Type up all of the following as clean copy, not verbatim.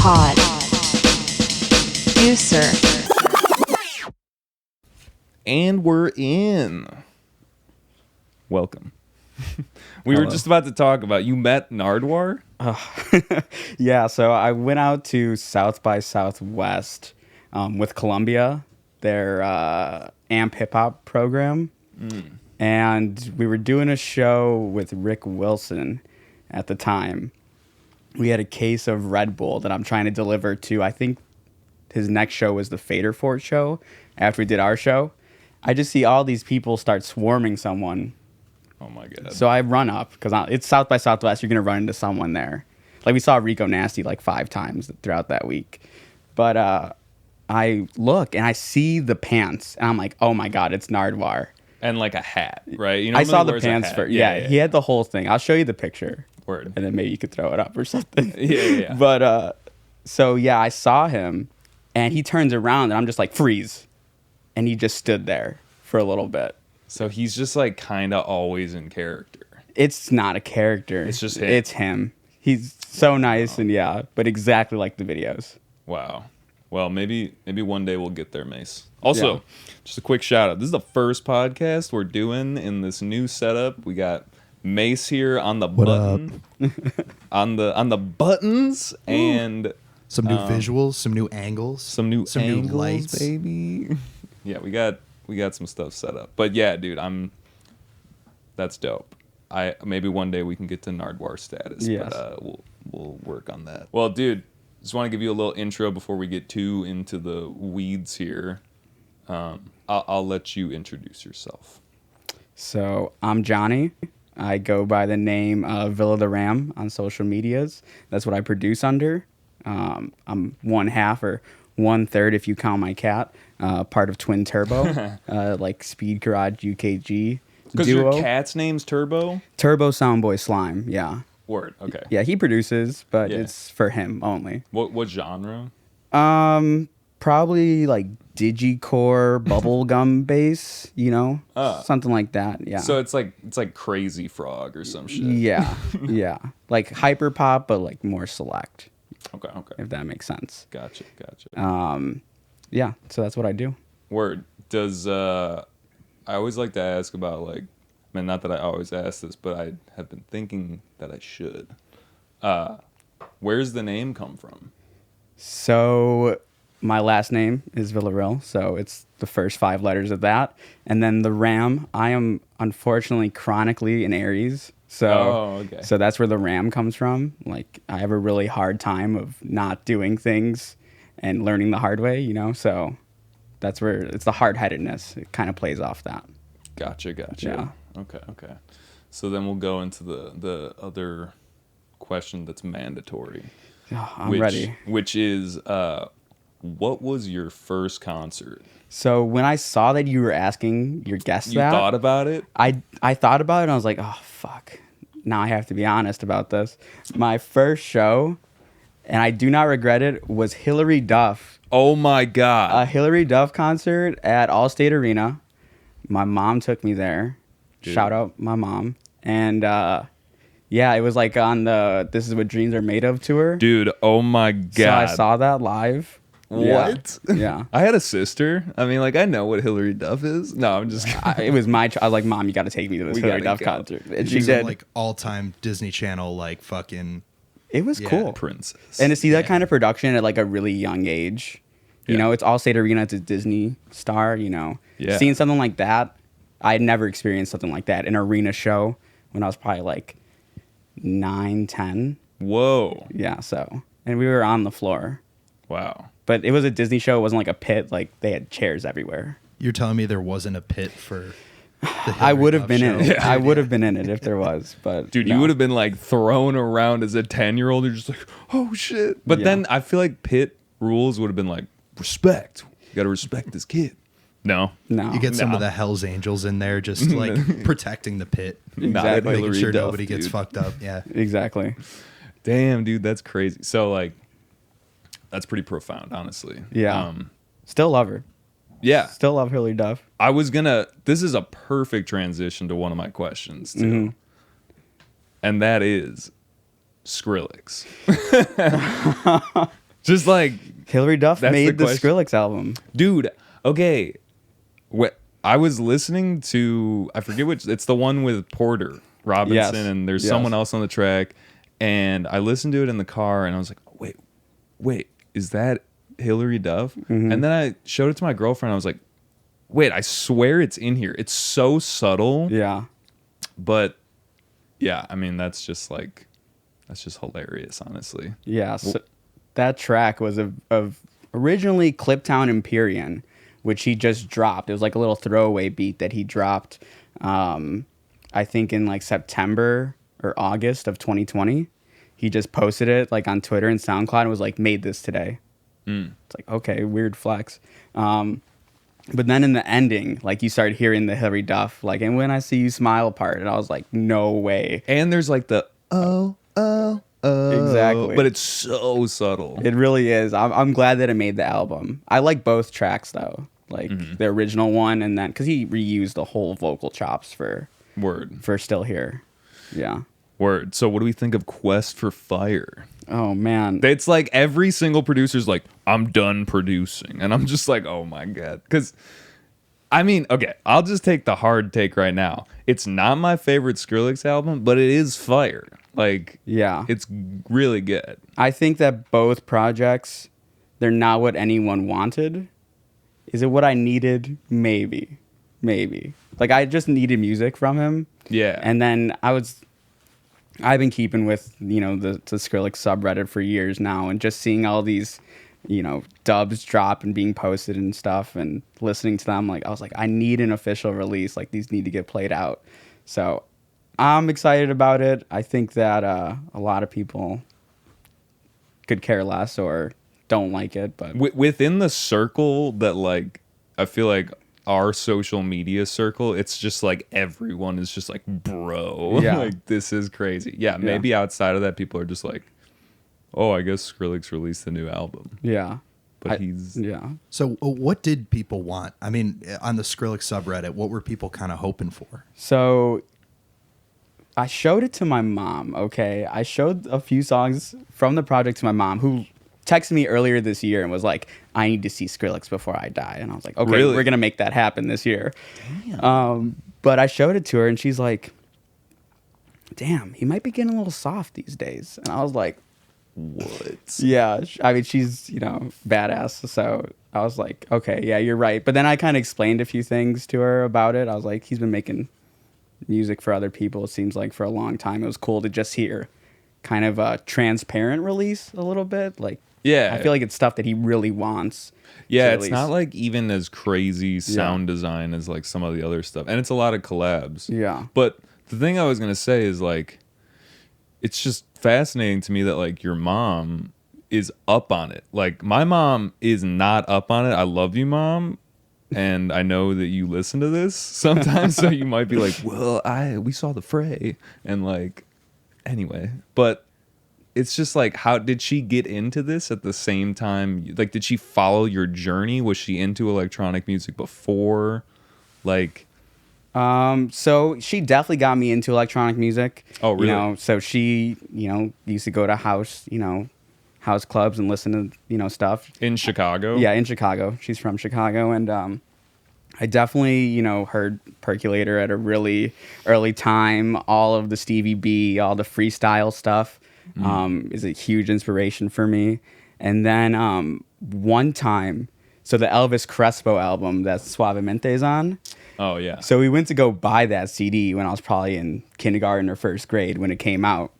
Poducer. And we're in. Welcome. We were just about to talk about, you met Nardwuar? Yeah, so I went out to South by Southwest with Columbia, their AMP hip hop program. And we were doing a show with Rick Wilson at the time. We had a case of Red Bull that I'm trying to deliver to, I think his next show was the Fader Fort show after we did our show. I just see all these people start swarming someone. Oh my God. So I run up because it's South by Southwest. You're going to run into someone there. Like we saw Rico Nasty like 5 times throughout that week. But I look and I see the pants and I'm like, oh my God, it's Nardwuar. And like a hat, right? You know, I saw the pants first. Yeah, he had the whole thing. I'll show you the picture. Word. And then maybe you could throw it up or something. Yeah. But so yeah, I saw him and he turns around and I'm just like, freeze. And he just stood there for a little bit. So he's just like kind of always in character. It's not a character. It's just him. It's him. He's so nice and yeah, but exactly like the videos. Wow. Well, maybe one day we'll get there, Mase. Also, just a quick shout out. This is the first podcast we're doing in this new setup. We got Mase here on the button, on the buttons, and some new visuals, some new angles, some new lights, baby. Yeah, we got some stuff set up. But yeah, dude, that's dope. Maybe one day we can get to Nardwuar status. Yes. But we'll work on that. Well, dude, just want to give you a little intro before we get too into the weeds here. I'll let you introduce yourself. So I'm Johnny. I go by the name of Villa the Ram on social medias. That's what I produce under. I'm 1/2 or 1/3 if you count my cat. Part of Twin Turbo, like Speed Garage UKG Because duo. your cat's name's Turbo? Turbo Soundboy Slime, yeah. Word, okay. Yeah, he produces, but Yeah. it's for him only. What genre? Probably like digicore bubblegum bass, something like that. Yeah. So it's like Crazy Frog or some shit. Yeah, yeah, like hyper pop, but like more select. Okay. If that makes sense. Gotcha. Yeah. So that's what I do. Word. Does I always like to ask about like, I mean, not that I always ask this, but I have been thinking that I should. Where's the name come from? So my last name is Villarreal, so it's the first 5 letters of that, and then the Ram. I am unfortunately chronically an Aries. So, okay. So that's where the Ram comes from. Like I have a really hard time of not doing things and learning the hard way, So that's where it's the hard-headedness. It kind of plays off that. Gotcha. Yeah. Okay. So then we'll go into the other question that's mandatory. Oh, I'm ready. Which is, what was your first concert? So when I saw that you were asking your guests You thought about it? I thought about it and I was like, oh, fuck. Now I have to be honest about this. My first show, and I do not regret it, was Hillary Duff. Oh my God. A Hillary Duff concert at Allstate Arena. My mom took me there. Dude. Shout out my mom. And yeah, it was like on the This Is What Dreams Are Made Of tour. Dude, oh my God. So I saw that live. What? Yeah. I had a sister. I mean, like, I know what Hillary Duff is. No, I'm just It was I was like, Mom, you got to take me to this Hillary Duff concert. And she She's did. like all-time Disney Channel, like fucking. It was cool. princess. And to see that kind of production at like a really young age, it's Allstate Arena, it's a Disney star, Yeah. Seeing something like that, I had never experienced something like that. An arena show when I was probably like 9, 10. Whoa. Yeah, so. And we were on the floor. Wow. But it was a Disney show. It wasn't like a pit. Like they had chairs everywhere. You're telling me there wasn't a pit for the I would have Duff been show? in it. I would have been in it if there was. But Dude, no. you would have been like thrown around as a 10-year-old. You're just like, oh shit. But then I feel like pit rules would have been like, respect. You got to respect this kid. No. No. You get some of the Hell's Angels in there just like protecting the pit. Exactly. Making sure Duff, nobody gets dude. fucked up. Yeah. Exactly. Damn, dude, that's crazy. So like, that's pretty profound, honestly. Yeah. Still love her. Yeah. Still love Hillary Duff. This is a perfect transition to one of my questions, too. And that is Skrillex. Just like, Hilary Duff That's made the the question. Skrillex album. dude, okay. What I was listening to, I forget which, it's the one with Porter Robinson, Yes. and there's Yes. someone else on the track. And I listened to it in the car, and I was like, wait, is that Hilary Duff? Mm-hmm. And then I showed it to my girlfriend. I was like, wait, I swear it's in here. It's so subtle. Yeah. But yeah, I mean, that's just hilarious, honestly. Yeah. So that track was of originally Cliptown Empyrean, which he just dropped. It was like a little throwaway beat that he dropped, I think in like September or August of 2020. He just posted it like on Twitter and SoundCloud and was like, made this today. It's like, okay, weird flex. But then in the ending, like you started hearing the Hilary Duff, like, and when I see you smile part, and I was like, no way. And there's like the Exactly. but it's so subtle. It really is. I'm glad that it made the album. I like both tracks though, like the original one, and then because he reused the whole vocal chops for Word. Still Here. Yeah. Word. So what do we think of Quest for Fire? Oh man. It's like every single producer's like, I'm done producing. And I'm just like, oh my God. Because, I mean, okay, I'll just take the hard take right now. It's not my favorite Skrillex album, but it is fire. Like, Yeah. it's really good. I think that both projects, they're not what anyone wanted. Is it what I needed? Maybe. Like I just needed music from him. Yeah. And then I've been keeping with, the Skrillex subreddit for years now, and just seeing all these, dubs drop and being posted and stuff, and listening to them, I was like, I need an official release. Like these need to get played out. So I'm excited about it. I think that a lot of people could care less or don't like it, but Within the circle that, like, I feel like our social media circle, it's just like everyone is just like, bro, Yeah. like this is crazy. Yeah, maybe outside of that, people are just like, oh, I guess Skrillex released a new album. yeah. But he's Yeah. So what did people want? I mean, on the Skrillex subreddit, what were people kind of hoping for? So I showed it to my mom, okay? I showed a few songs from the project to my mom, who texted me earlier this year and was like, I need to see Skrillex before I die. And I was like, okay, Really? we're going to make that happen this year. But I showed it to her and she's like, damn, he might be getting a little soft these days. And I was like, what? yeah, I mean, she's, badass. So I was like, okay, yeah, you're right. But then I kind of explained a few things to her about it. I was like, he's been making music for other people, it seems like, for a long time. It was cool to just hear kind of a transparent release a little bit. Like, Yeah. I feel like it's stuff that he really wants. Yeah, to it's release. not like even as crazy sound design as like some of the other stuff. And it's a lot of collabs. Yeah. But the thing I was going to say is like, it's just fascinating to me that like your mom is up on it. Like my mom is not up on it. I love you, Mom. And I know that you listen to this sometimes. So you might be like, well, we saw the fray. And like, anyway, but it's just like, how did she get into this at the same time? Like, did she follow your journey? Was she into electronic music before? Like, So she definitely got me into electronic music. Oh, really? So she, used to go to house clubs and listen to, stuff. in Chicago? Yeah, in Chicago. She's from Chicago. And I definitely, heard Percolator at a really early time. All of the Stevie B, all the freestyle stuff is a huge inspiration for me. And then one time, so the Elvis Crespo album that Suavemente's on. Oh, yeah. So we went to go buy that CD when I was probably in kindergarten or first grade when it came out.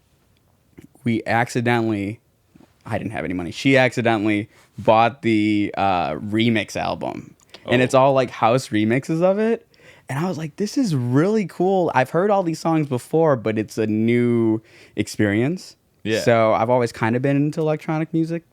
I didn't have any money. She accidentally bought the remix album. And it's all like house remixes of it. And I was like, this is really cool. I've heard all these songs before, but it's a new experience. Yeah. So I've always kind of been into electronic music,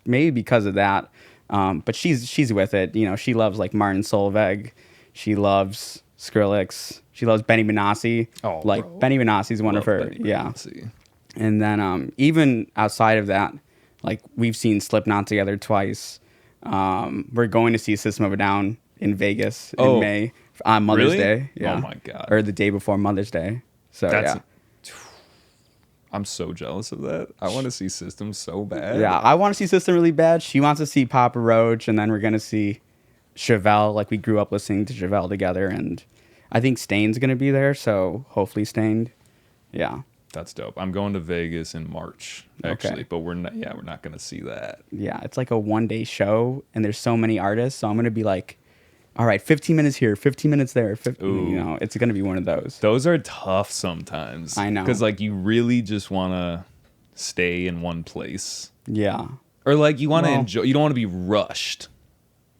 maybe because of that. But she's with it. She loves like Martin Solveig. She loves Skrillex. She loves Benny Benassi. Oh, like bro. Benny Benassi is one Love of her. Benny Yeah. Benassi. And then even outside of that, like we've seen Slipknot together twice. We're going to see System of a Down in Vegas in May on Mother's Really? Day. Yeah. Oh my God. Or the day before Mother's Day. So That's yeah. I'm so jealous of that. I want to see System so bad. Yeah, I want to see System really bad. She wants to see Papa Roach, and then we're gonna see Chevelle. Like, we grew up listening to Chevelle together, and I think Stain's gonna be there. So hopefully Stained. Yeah. That's dope. I'm going to Vegas in March, actually, Okay. but we're not gonna see that. Yeah, it's like a 1-day show, and there's so many artists. So I'm gonna be like, all right, 15 minutes here, 15 minutes there. Ooh. You know, it's gonna be one of those. Those are tough sometimes. I know. Because, like, you really just want to stay in one place. Yeah. Or, like, you want to Well- enjoy. You don't want to be rushed,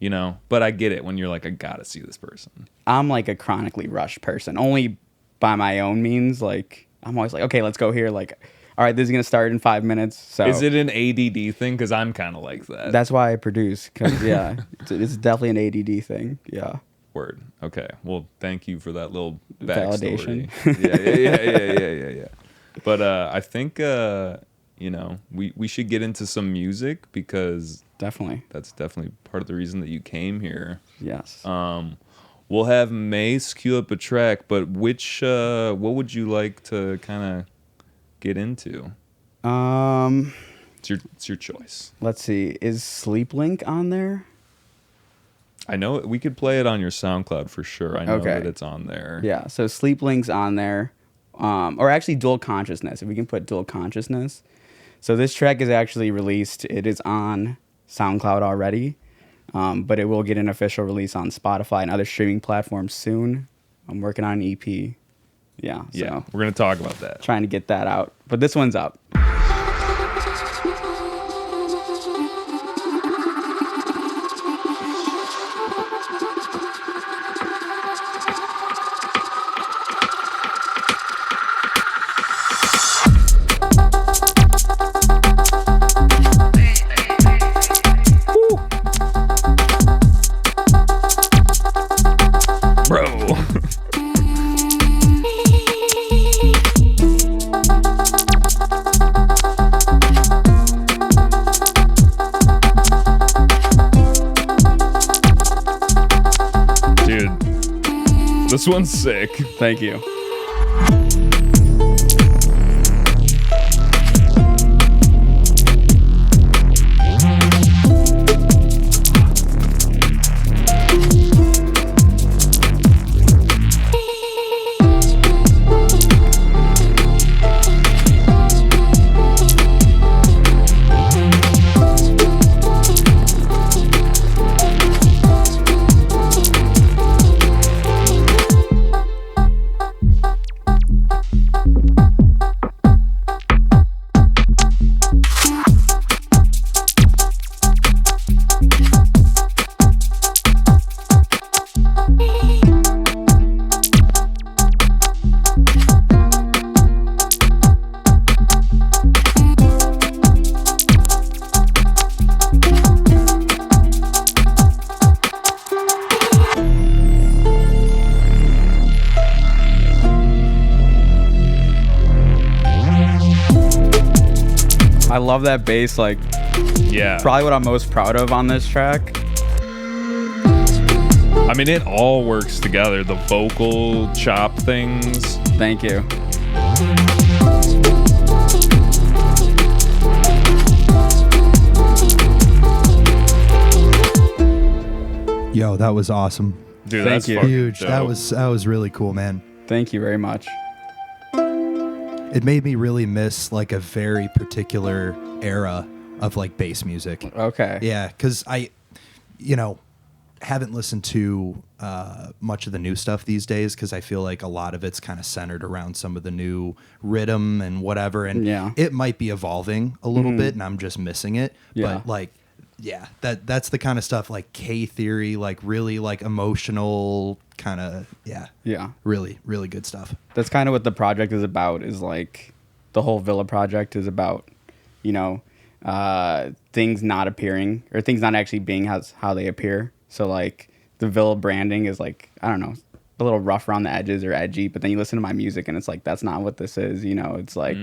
you know? But I get it when you're like, I got to see this person. I'm like a chronically rushed person, only by my own means. Like, I'm always like, okay, let's go here. Like, all right, this is gonna start in 5 minutes. So Is it an ADD thing? Because I'm kind of like that. that's why I produce. Cause yeah, it's definitely an ADD thing. Yeah. Word. Okay. Well, thank you for that little backstory. Validation. Yeah. But I think, you know, we should get into some music because Definitely. that's definitely part of the reason that you came here. Yes. We'll have Mase cue up a track, but what would you like to kind of get into? It's your choice. Let's see. Is Sleep Link on there? I know we could play it on your SoundCloud for sure. I know Okay. that it's on there. Yeah. So Sleep Link's on there. Or actually Dual Consciousness, if we can put Dual Consciousness. So this track is actually released. It is on SoundCloud already. But it will get an official release on Spotify and other streaming platforms soon. I'm working on an EP. Yeah. So Yeah, we're gonna talk about that. trying to get that out. But this one's up. Bro. Dude, this one's sick. Thank you. I love that bass. Like, Yeah. probably what I'm most proud of on this track. I mean, it all works together. The vocal chop things. Thank you. Yo, that was awesome. Dude, Thank that's you. fucking Huge. That dope. was really cool, man. Thank you very much. It made me really miss like a very particular era of like bass music. Okay. Yeah, because I, haven't listened to much of the new stuff these days because I feel like a lot of it's kind of centered around some of the new rhythm and whatever. And Yeah. it might be evolving a little bit and I'm just missing it. Yeah. But like, yeah, that's the kind of stuff like K Theory, like really like emotional kind of, Yeah. really, really good stuff. That's kind of what the project is about, is like the whole Villa project is about, things not appearing or things not actually being how they appear. So like the Villa branding is like, I don't know, a little rough around the edges or edgy, but then you listen to my music and it's like, that's not what this is. It's like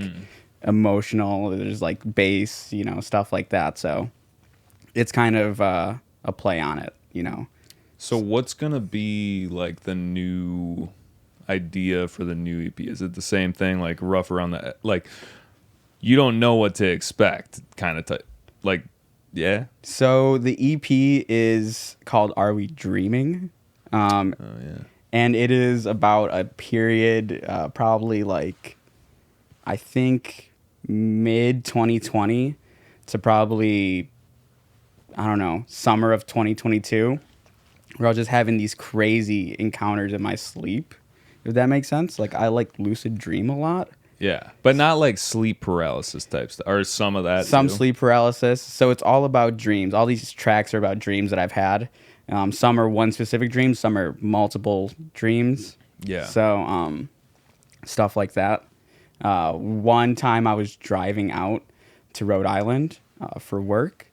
emotional. There's like bass, stuff like that. So it's kind of a play on it, So what's gonna be like the new idea for the new EP? Is it the same thing, like rough around the like? you don't know what to expect, kind of like, yeah. So the EP is called "Are We Dreaming?" Oh yeah. And it is about a period, probably like, I think mid 2020 to probably, I don't know, summer of 2022, where I was just having these crazy encounters in my sleep. If that makes sense. Like, I like lucid dream a lot. Yeah, but not like sleep paralysis type stuff, or some of that. Some too. sleep paralysis. So it's all about dreams. All these tracks are about dreams that I've had. Some are one specific dream. Some are multiple dreams. Yeah. So stuff like that. One time I was driving out to Rhode Island for work,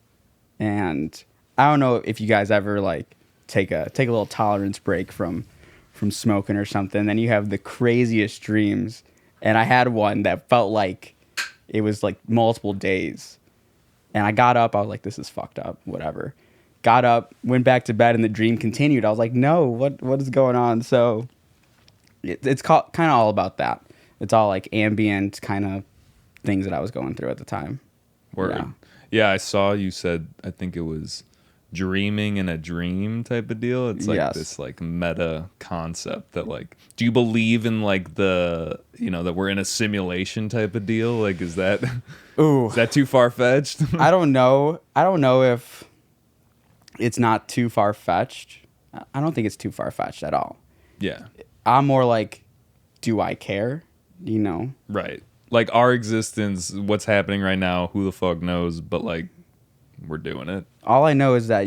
and I don't know if you guys ever like take a little tolerance break from smoking or something. Then you have the craziest dreams. And I had one that felt like it was like multiple days. And I got up. I was like, this is fucked up. Whatever. Got up, went back to bed, and the dream continued. I was like, no, what is going on? So it's kind of all about that. It's all like ambient kind of things that I was going through at the time. Word. Yeah, I saw you said, I think it was dreaming in a dream type of deal. It's like this like meta concept that like, do you believe in like the, that we're in a simulation type of deal? Like, is that is that too far fetched? I don't know if it's not too far fetched. I don't think it's too far fetched at all. Yeah. I'm more like, do I care? Right. Like our existence, what's happening right now, who the fuck knows, but like we're doing it. All I know is that,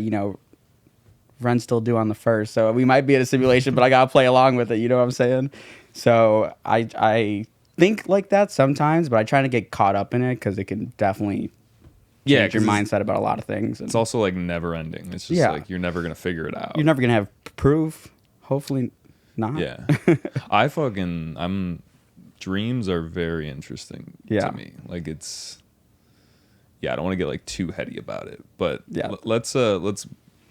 rent's still due on the 1st, so we might be in a simulation, but I gotta play along with it, you know what I'm saying? So I think like that sometimes, but I try to get caught up in it because it can definitely change your mindset about a lot of things. It's also like never ending. It's just like you're never gonna figure it out. You're never gonna have proof. Hopefully not. Yeah. Dreams are very interesting to me. Like it's, I don't want to get like too heady about it, but let's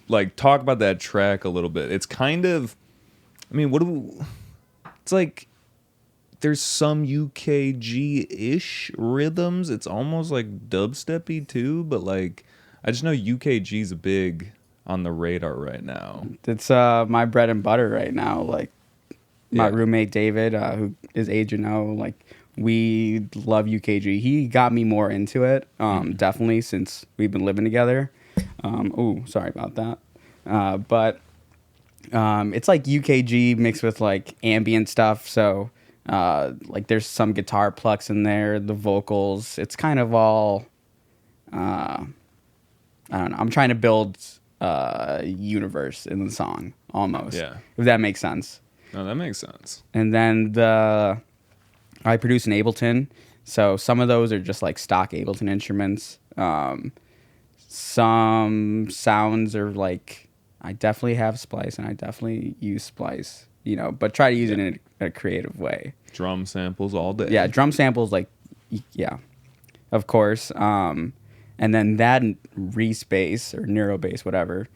like talk about that track a little bit. It's kind of, it's like there's some UKG-ish rhythms. It's almost like dubsteppy too, but like I just know UKG's big on the radar right now. It's my bread and butter right now. Like my roommate David, who is Agent O, like we love UKG. He got me more into it, definitely since we've been living together. Sorry about that. But it's like UKG mixed with like ambient stuff. So like there's some guitar plucks in there, the vocals. It's kind of all, I don't know. I'm trying to build a universe in the song almost. Yeah. If that makes sense. No, that makes sense. And then I produce in Ableton. So some of those are just like stock Ableton instruments. Some sounds are like, I definitely have Splice and I definitely use Splice, but try to use it in a creative way. Drum samples all day. Yeah, drum samples, like, of course. And then that Respace or Neurobase, whatever,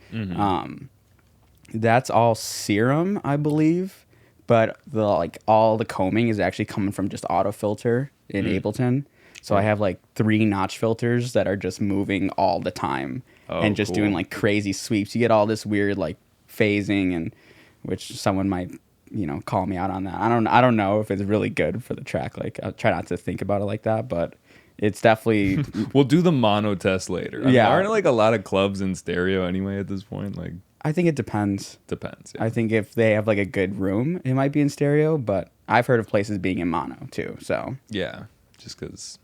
that's all Serum, I believe. But all the combing is actually coming from just auto filter in Ableton. So I have like 3 notch filters that are just moving all the time and just doing like crazy sweeps. You get all this weird like phasing, and which someone might call me out on that. I don't know if it's really good for the track. Like I'll try not to think about it like that, but it's definitely. We'll do the mono test later. Aren't like a lot of clubs in stereo anyway at this point? Like I think it depends. Depends. Yeah. I think if they have like a good room, it might be in stereo, but I've heard of places being in mono too. So yeah, just because.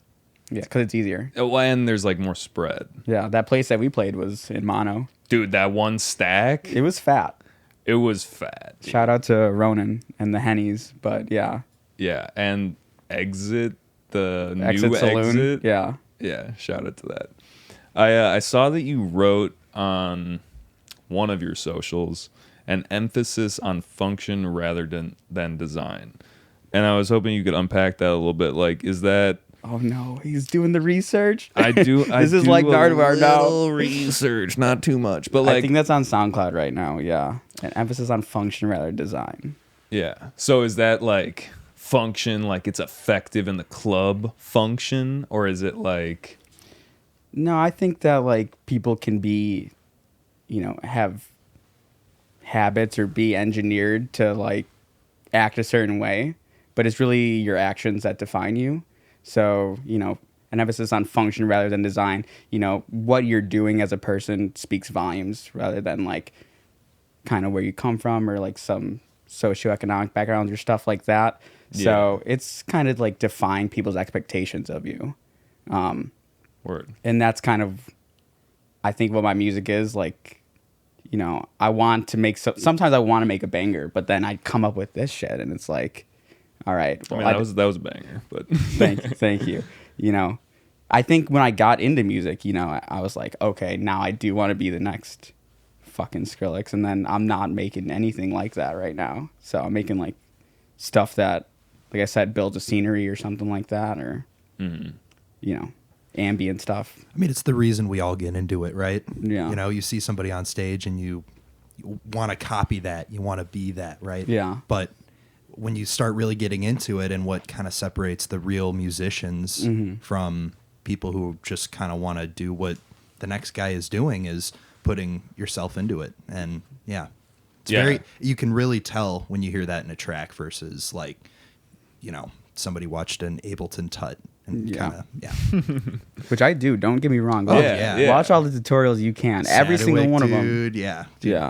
Yeah, because it's easier. And there's like more spread. Yeah, that place that we played was in mono. Dude, that one stack. It was fat. It was fat. Dude. Shout out to Ronan and the Hennies, but yeah. Yeah, and Exit, the Exit new Saloon. Exit. Yeah. Yeah, shout out to that. I saw that you wrote on one of your socials an emphasis on function rather than design. And I was hoping you could unpack that a little bit. Like, is that... Oh no, he's doing the research. I do. This is like Nardwuar now. Little research, not too much, but like I think that's on SoundCloud right now. Yeah, an emphasis on function rather than design. Yeah. So is that like function like it's effective in the club function, or is it like? No, I think that like people can be, have habits or be engineered to like act a certain way, but it's really your actions that define you. So, an emphasis on function rather than design. What you're doing as a person speaks volumes rather than like kind of where you come from or like some socioeconomic backgrounds or stuff like that. So it's kind of like define people's expectations of you. Word. And that's kind of, I think, what my music is like. I want to make sometimes I want to make a banger, but then I come up with this shit, and it's like, all right. Well, I mean, that was a banger, but thank you. I think when I got into music, I was like, okay, now I do want to be the next fucking Skrillex, and then I'm not making anything like that right now. So I'm making like stuff that, like I said, builds a scenery or something like that, or ambient stuff. I mean, it's the reason we all get into it, right? Yeah. You see somebody on stage and you want to copy that, you want to be that, right? Yeah. But when you start really getting into it, and what kind of separates the real musicians from people who just kind of want to do what the next guy is doing, is putting yourself into it. And it's very, you can really tell when you hear that in a track versus like, somebody watched an Ableton Tut and Which I do. Don't get me wrong. Watch all the tutorials you can. Every single one of them. Dude, yeah.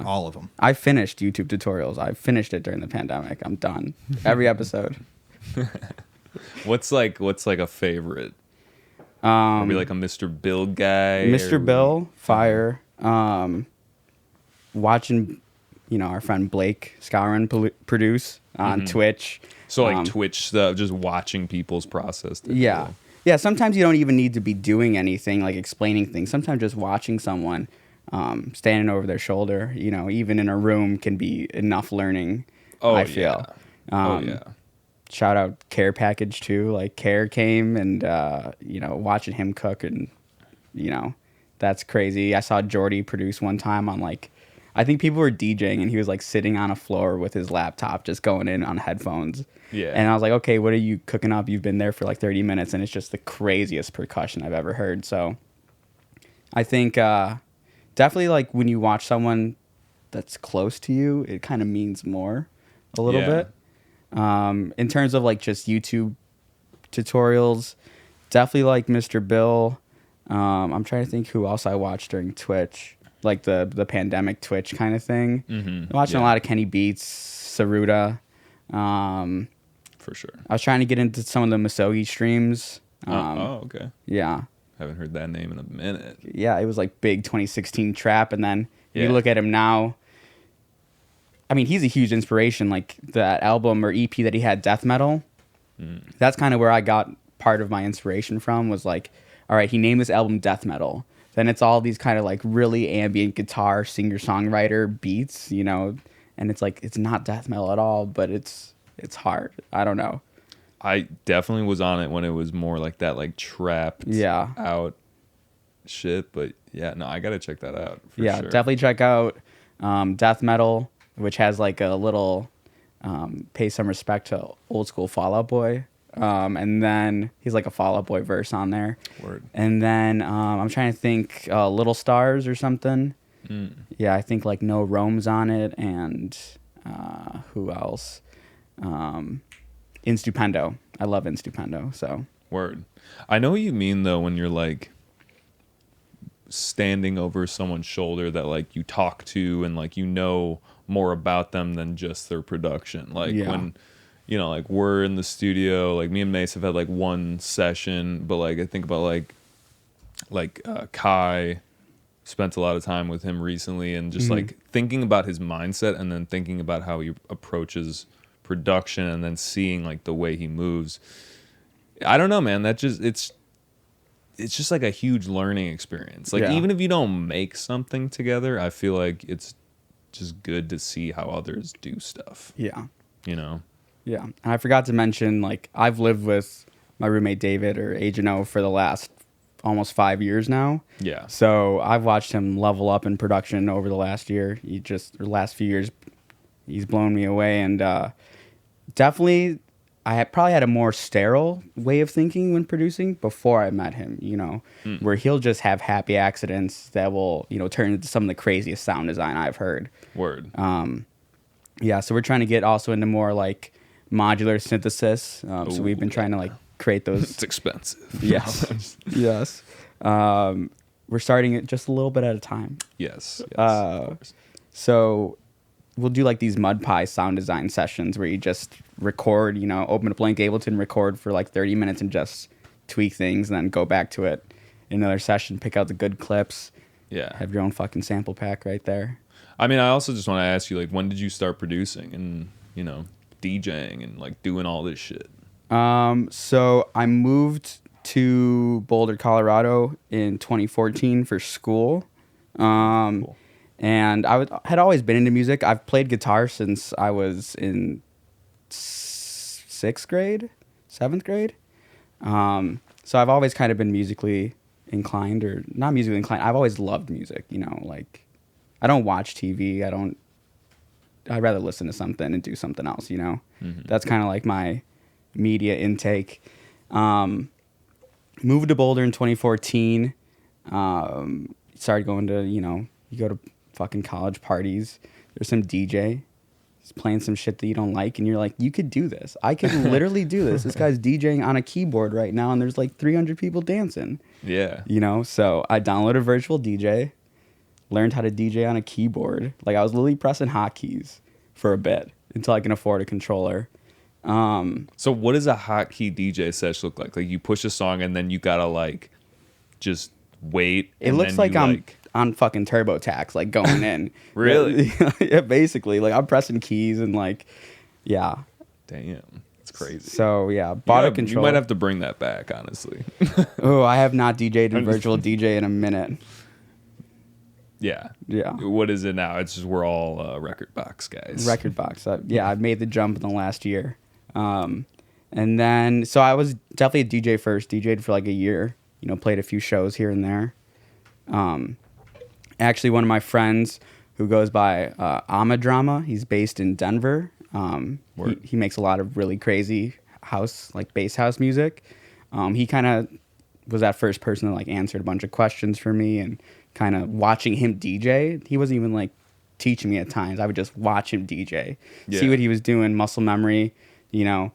All of them. I finished YouTube tutorials. I finished it during the pandemic. I'm done. Every episode. What's like a favorite? Are we like a Mr. Bill guy? Mr. Bill, fire. Watching, our friend Blake Scourin produce on Twitch. So like Twitch stuff, just watching people's process. Yeah. Yeah, sometimes you don't even need to be doing anything, like explaining things. Sometimes just watching someone standing over their shoulder, even in a room can be enough learning, I feel. Shout out Care Package too. Like Care came and, watching him cook and, that's crazy. I saw Jordy produce one time on like, I think people were DJing and he was like sitting on a floor with his laptop just going in on headphones. Yeah. And I was like, okay, what are you cooking up? You've been there for like 30 minutes and it's just the craziest percussion I've ever heard. So I think definitely like when you watch someone that's close to you, it kind of means more a little bit. In terms of like just YouTube tutorials, definitely like Mr. Bill. I'm trying to think who else I watched during Twitch, like the pandemic Twitch kind of thing. I'm watching a lot of Kenny Beats, Saruda. For sure. I was trying to get into some of the Masogi streams. Okay. Yeah. Haven't heard that name in a minute. Yeah, it was like big 2016 trap, and then you look at him now. I mean, he's a huge inspiration. Like that album or EP that he had, Death Metal. That's kind of where I got part of my inspiration from. Was like, all right, he named this album Death Metal. Then it's all these kind of like really ambient guitar singer-songwriter beats, and it's like it's not death metal at all, but it's hard. I don't know. I definitely was on it when it was more like that, like trapped out shit. But I gotta check that out. For sure. Definitely check out Death Metal, which has like a little pay some respect to old school Fall Out Boy. And then he's like a Fall Out Boy verse on there. Word. And then I'm trying to think Little Stars or something. Yeah, I think like No Rome's on it, and who else? Instupendo. I love Instupendo. So word. I know what you mean though when you're like standing over someone's shoulder that like you talk to and like more about them than just their production. Like when like we're in the studio, like me and Mase have had like one session, but like I think about like Kai, spent a lot of time with him recently, and just like thinking about his mindset and then thinking about how he approaches production and then seeing like the way he moves. I don't know, man. That just it's just like a huge learning experience. Like even if you don't make something together, I feel like it's just good to see how others do stuff. Yeah. Yeah. And I forgot to mention, like, I've lived with my roommate David, or Agent O, for the last almost 5 years now. Yeah. So I've watched him level up in production over the last year. Last few years, he's blown me away. And definitely, probably had a more sterile way of thinking when producing before I met him, where he'll just have happy accidents that will, turn into some of the craziest sound design I've heard. Word. Yeah, so we're trying to get also into more like modular synthesis. So we've been trying to like create those. It's expensive. Yes. Yes. We're starting it just a little bit at a time. Yes. Of course. So we'll do like these mud pie sound design sessions where you just record, open a blank Ableton, record for like 30 minutes and just tweak things and then go back to it in another session, pick out the good clips. Yeah. Have your own fucking sample pack right there. I mean, I also just want to ask you, like, when did you start producing and, DJing and like doing all this shit? So I moved to Boulder, Colorado in 2014 for school. Cool. And I had always been into music. I've played guitar since I was in 7th grade. So I've always kind of been musically inclined, or not musically inclined. I've always loved music, like I don't watch TV. I'd rather listen to something and do something else, Mm-hmm. That's kind of like my media intake. Moved to Boulder in 2014. Started going to, you go to fucking college parties. There's some DJ. He's playing some shit that you don't like, and you're like, you could do this. I could literally do this. This guy's DJing on a keyboard right now, and there's like 300 people dancing. Yeah. So I downloaded Virtual DJ, learned how to DJ on a keyboard. Like I was literally pressing hotkeys for a bit until I can afford a controller. So what does a hotkey DJ sesh look like? Like you push a song and then you gotta like just wait. It looks like I'm on fucking TurboTax, like going in. Really? Yeah, basically. Like I'm pressing keys and like, yeah. Damn, it's crazy. So yeah, bought a controller. You might have to bring that back, honestly. Oh, I have not DJ'd in Virtual DJ in a minute. Yeah. Yeah. What is it now? It's just we're all record box guys. Record box. I've made the jump in the last year. And then, so I was definitely a DJ first. DJ'd for like a year. Played a few shows here and there. Actually, one of my friends who goes by Amadrama, he's based in Denver. He makes a lot of really crazy house, like bass house music. He kind of was that first person that like answered a bunch of questions for me, and kind of watching him DJ. He wasn't even like teaching me at times. I would just watch him DJ, see what he was doing, muscle memory, and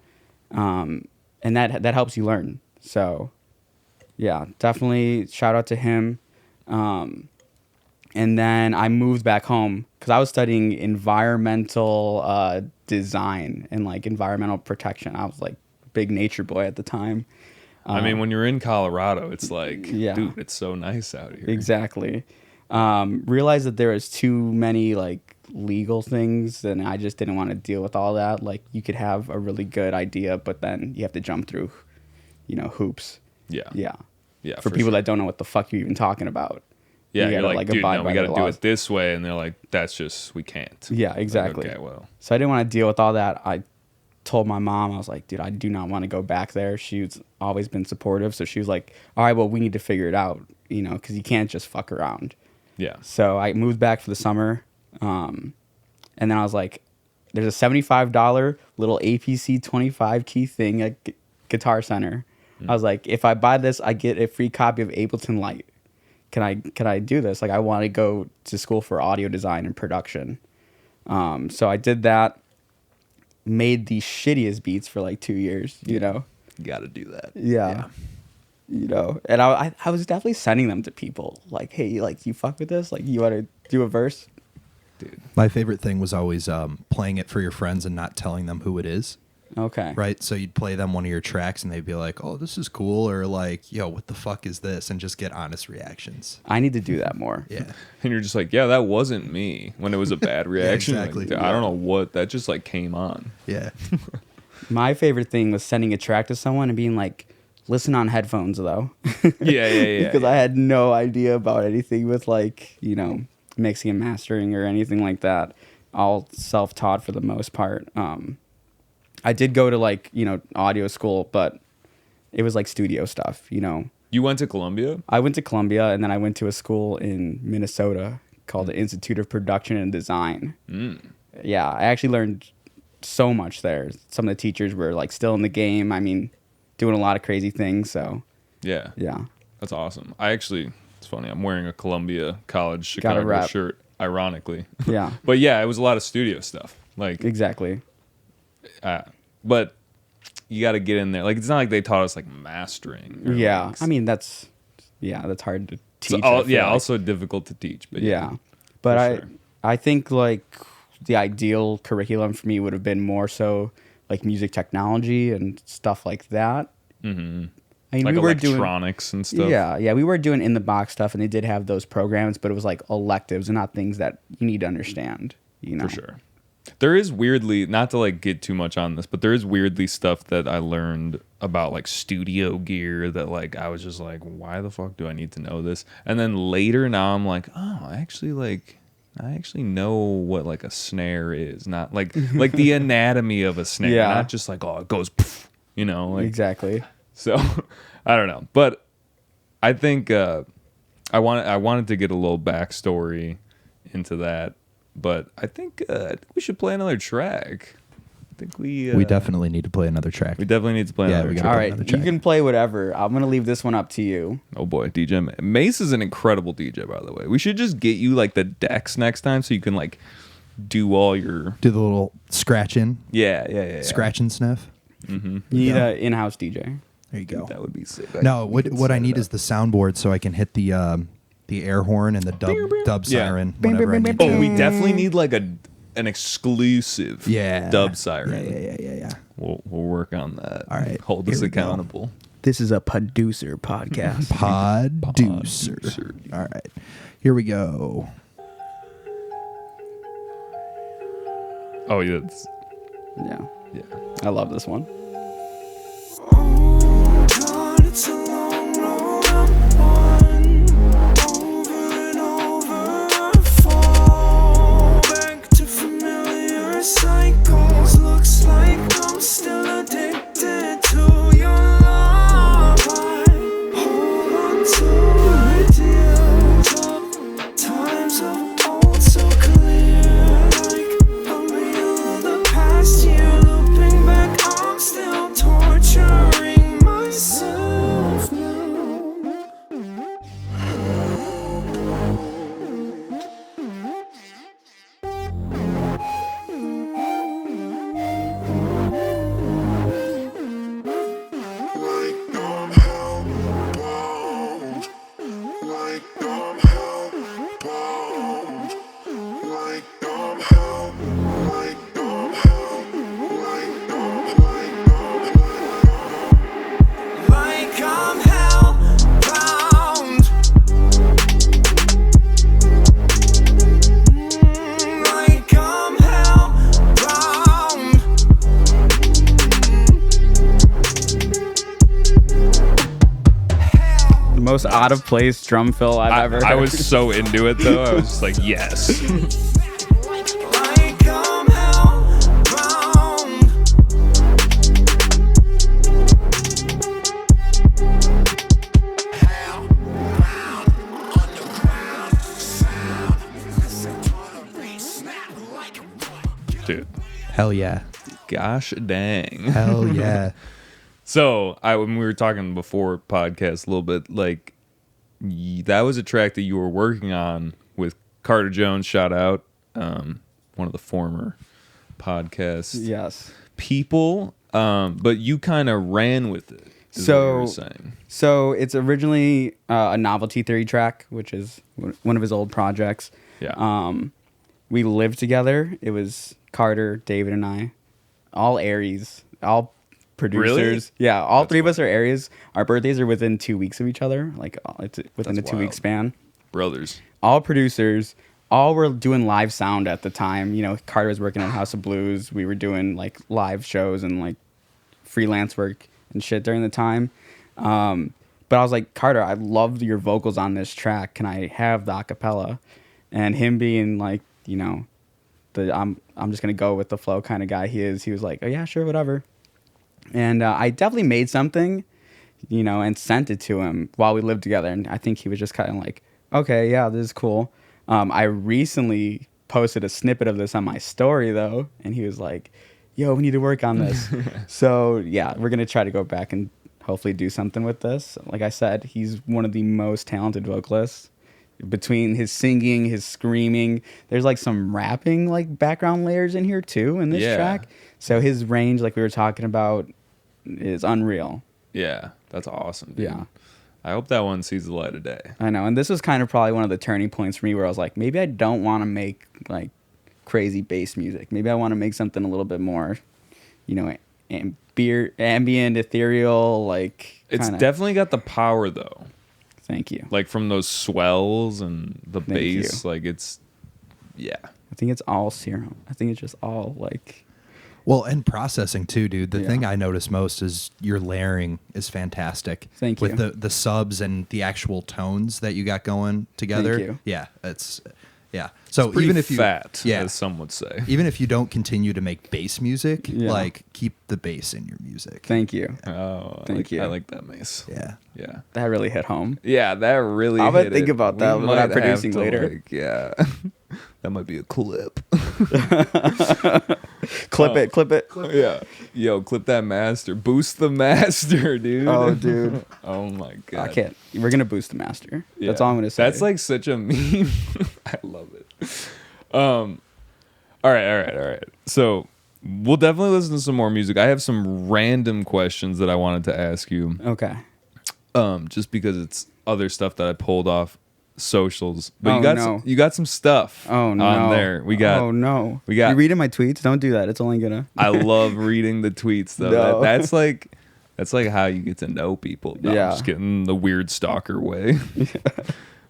that helps you learn. So yeah, definitely shout out to him. And then I moved back home because I was studying environmental design and like environmental protection. I was like big nature boy at the time. I mean, when you're in Colorado, it's like, Yeah. dude, it's so nice out here. Exactly. Realized that there was too many like legal things, and I just didn't want to deal with all that. Like you could have a really good idea, but then you have to jump through, hoops. Yeah. Yeah. Yeah. For people that don't know what the fuck you're even talking about. Yeah, you you're gotta, like, like, dude, abide no, by we got to the do laws. it this way. And they're like, that's just, we can't. Yeah, exactly. Like, okay, well. So I didn't want to deal with all that. I told my mom, I was like, dude, I do not want to go back there. She's always been supportive. So she was like, all right, well, we need to figure it out, because you can't just fuck around. Yeah. So I moved back for the summer. And then I was like, there's a $75 little APC 25 key thing at Guitar Center. I was like, if I buy this, I get a free copy of Ableton Lite. Can I do this? Like, I want to go to school for audio design and production. So I did that, made the shittiest beats for like 2 years, You got to do that. Yeah. And I was definitely sending them to people like, hey, like, you fuck with this? Like, you want to do a verse? Dude. My favorite thing was always playing it for your friends and not telling them who it is. Okay. Right? So you'd play them one of your tracks and they'd be like, oh, this is cool. Or like, yo, what the fuck is this? And just get honest reactions. I need to do that more. Yeah. And you're just like, yeah, that wasn't me when it was a bad reaction. exactly. Like, I don't know what, that just like came on. Yeah. My favorite thing was sending a track to someone and being like, listen on headphones, though. Yeah. Because I had no idea about anything with, like, mixing and mastering or anything like that. All self-taught for the most part. I did go to, like, audio school, but it was, like, studio stuff, You went to Columbia? I went to Columbia, and then I went to a school in Minnesota called the Institute of Production and Design. Yeah, I actually learned so much there. Some of the teachers were like still in the game. I mean, doing a lot of crazy things. So Yeah. yeah, That's awesome. It's funny. I'm wearing a Columbia College Gotta Chicago rap. shirt, ironically. yeah, But yeah, it was a lot of studio stuff. Like, exactly. but you got to get in there. Like, it's not like they taught us like mastering. Or, Yeah, like, I mean that's hard to teach. also difficult to teach. But yeah, but sure. I think like the ideal curriculum for me would have been more so like music technology and stuff like that. Mm-hmm. I mean, Like we were doing electronics and stuff. Yeah, we were doing in the box stuff, and they did have those programs, but it was like electives and not things that you need to understand. You know, For sure. There is weirdly, not to like get too much on this, but there is weirdly stuff that I learned about like studio gear that like I was just like, why the fuck do I need to know this? And then later now I'm like, oh, I actually know what like a snare is, not like the anatomy of a snare, Yeah. not just like, oh, it goes, poof, you know, like exactly. so. I don't know, but I think I wanted to get a little backstory into that, but I think we should play another track. I think we definitely need to play another track. we definitely need to play Yeah, another we track. gotta All play right, another you track. can play whatever. I'm gonna leave this one up to you. Oh boy, DJ Mase is an incredible DJ, by the way. We should just get you like the decks next time so you can like do all your Do the little scratching, yeah. scratch and sniff. You need an in-house DJ. There you go. That would be sick. No, We could what I set it need up. is the soundboard so I can hit the air horn and the dub Yeah. siren whenever I need to. Oh, we definitely need like an exclusive Yeah. dub siren. Yeah. We'll work on that. All right, Hold here us we go. accountable. This is a Poducer podcast. Poducer. Poducer. All right, here we go. Oh yeah, that's, Yeah, yeah. I love this one. God, it's a long road I'm on. Over and over, fall back to familiar cycles. Looks like I'm still addicted to your love. I hold on to ideals of times of old, so clear. Like a reel of the past year, looping back. I'm still torturing myself now. Like I'm hellbound. Like I'm hellbound. Like I'm hell. Like I'm hell. Like I'm hellbound. Like I'm hellbound. The most out of place drum fill I've ever heard. I was so into it though. I was just like, yes. Like I'm hellbound. Dude. Hell yeah. Gosh dang. Hell yeah. So when we were talking before podcast a little bit, like that was a track that you were working on with Carter Jones. Shout out, one of the former podcast Yes. people. But you kind of ran with it. Is what you were saying. So it's originally a Novelty Theory track, which is one of his old projects. Yeah. We lived together. It was Carter, David, and I. All Aries. All producers. Really? Yeah, all three of us are Aries. Our birthdays are within 2 weeks of each other. Like, it's within That's a 2 week wild. span. Brothers. All producers. All were doing live sound at the time. You know, Carter was working at House of Blues. We were doing, like, live shows and, like, freelance work and shit during the time. But I was like, Carter, I loved your vocals on this track. Can I have the acapella? And him being like, you know, I'm just gonna go with the flow kind of guy he is. He was like, oh yeah, sure, whatever. And I definitely made something, you know, and sent it to him while we lived together. And I think he was just kind of like, okay, yeah, this is cool. I recently posted a snippet of this on my story though, and he was like, yo, we need to work on this. So yeah, we're gonna try to go back and hopefully do something with this. Like I said, he's one of the most talented vocalists. Between his singing, his screaming, there's like some rapping like background layers in here too in this track. So his range, like we were talking about, is unreal. Yeah, that's awesome, dude. Yeah. I hope that one sees the light of day. I know, and this was kind of probably one of the turning points for me where I was like, maybe I don't want to make like crazy bass music. Maybe I want to make something a little bit more, you know, ambient, ethereal, like. It's kinda. definitely got the power though. Thank you. Like from those swells and the Thank bass, you. like it's, yeah. I think it's all serum. I think it's just all like. Well, and processing too, dude. The Yeah. thing I notice most is your layering is fantastic. Thank With you. the subs and the actual tones that you got going together. Thank you. Yeah, yeah. So Pretty even if you fat, yeah, as some would say. even if you don't continue to make bass music, Yeah. like keep the bass in your music. Thank you. Oh, Thank you. I like that, Mace. Yeah. Yeah. That really hit home. Yeah, that really. I'm gonna hit think it. about We that when might I'm have producing to, later. like, yeah, that might be a clip. Clip it. Yeah, yo, clip that master, boost the master, dude. Oh, dude. Oh my god. I can't. We're gonna boost the master. That's Yeah. all I'm gonna say. That's like such a meme. I love it. All right. So we'll definitely listen to some more music. I have some random questions that I wanted to ask you. okay. Just because it's other stuff that I pulled off socials. But Oh, you got no. you got some stuff Oh no. on there. We got Oh no. we got- You reading my tweets? Don't do that. It's only gonna. I love reading the tweets though. No. That's like how you get to know people. No, Yeah. I'm just getting the weird stalker way.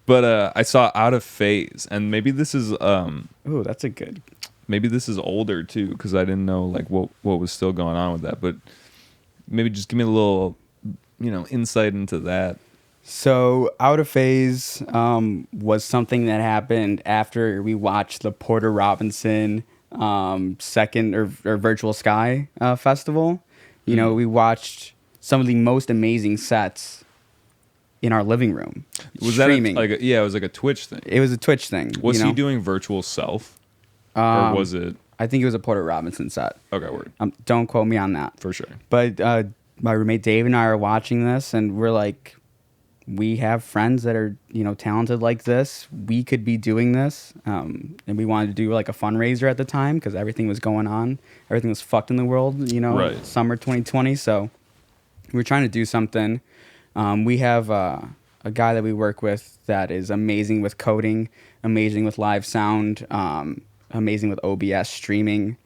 But I saw Out of Phase, and maybe this is Ooh, that's a good. maybe this is older too, because I didn't know like what was still going on with that. But maybe just give me a little, insight into that. So, Out of Phase was something that happened after we watched the Porter Robinson second or Virtual Sky festival. You know, we watched some of the most amazing sets in our living room. Was streaming. that it was like a Twitch thing. It was a Twitch thing. Was you he know? doing virtual self, or was it? I think it was a Porter Robinson set. Okay, word Don't quote me on that. for sure. But my roommate Dave and I are watching this, and we're like, we have friends that are, talented like this. We could be doing this. And we wanted to do like a fundraiser at the time because everything was going on. Everything was fucked in the world, Right. summer 2020. So we were trying to do something. We have a guy that we work with that is amazing with coding, amazing with live sound, amazing with OBS streaming.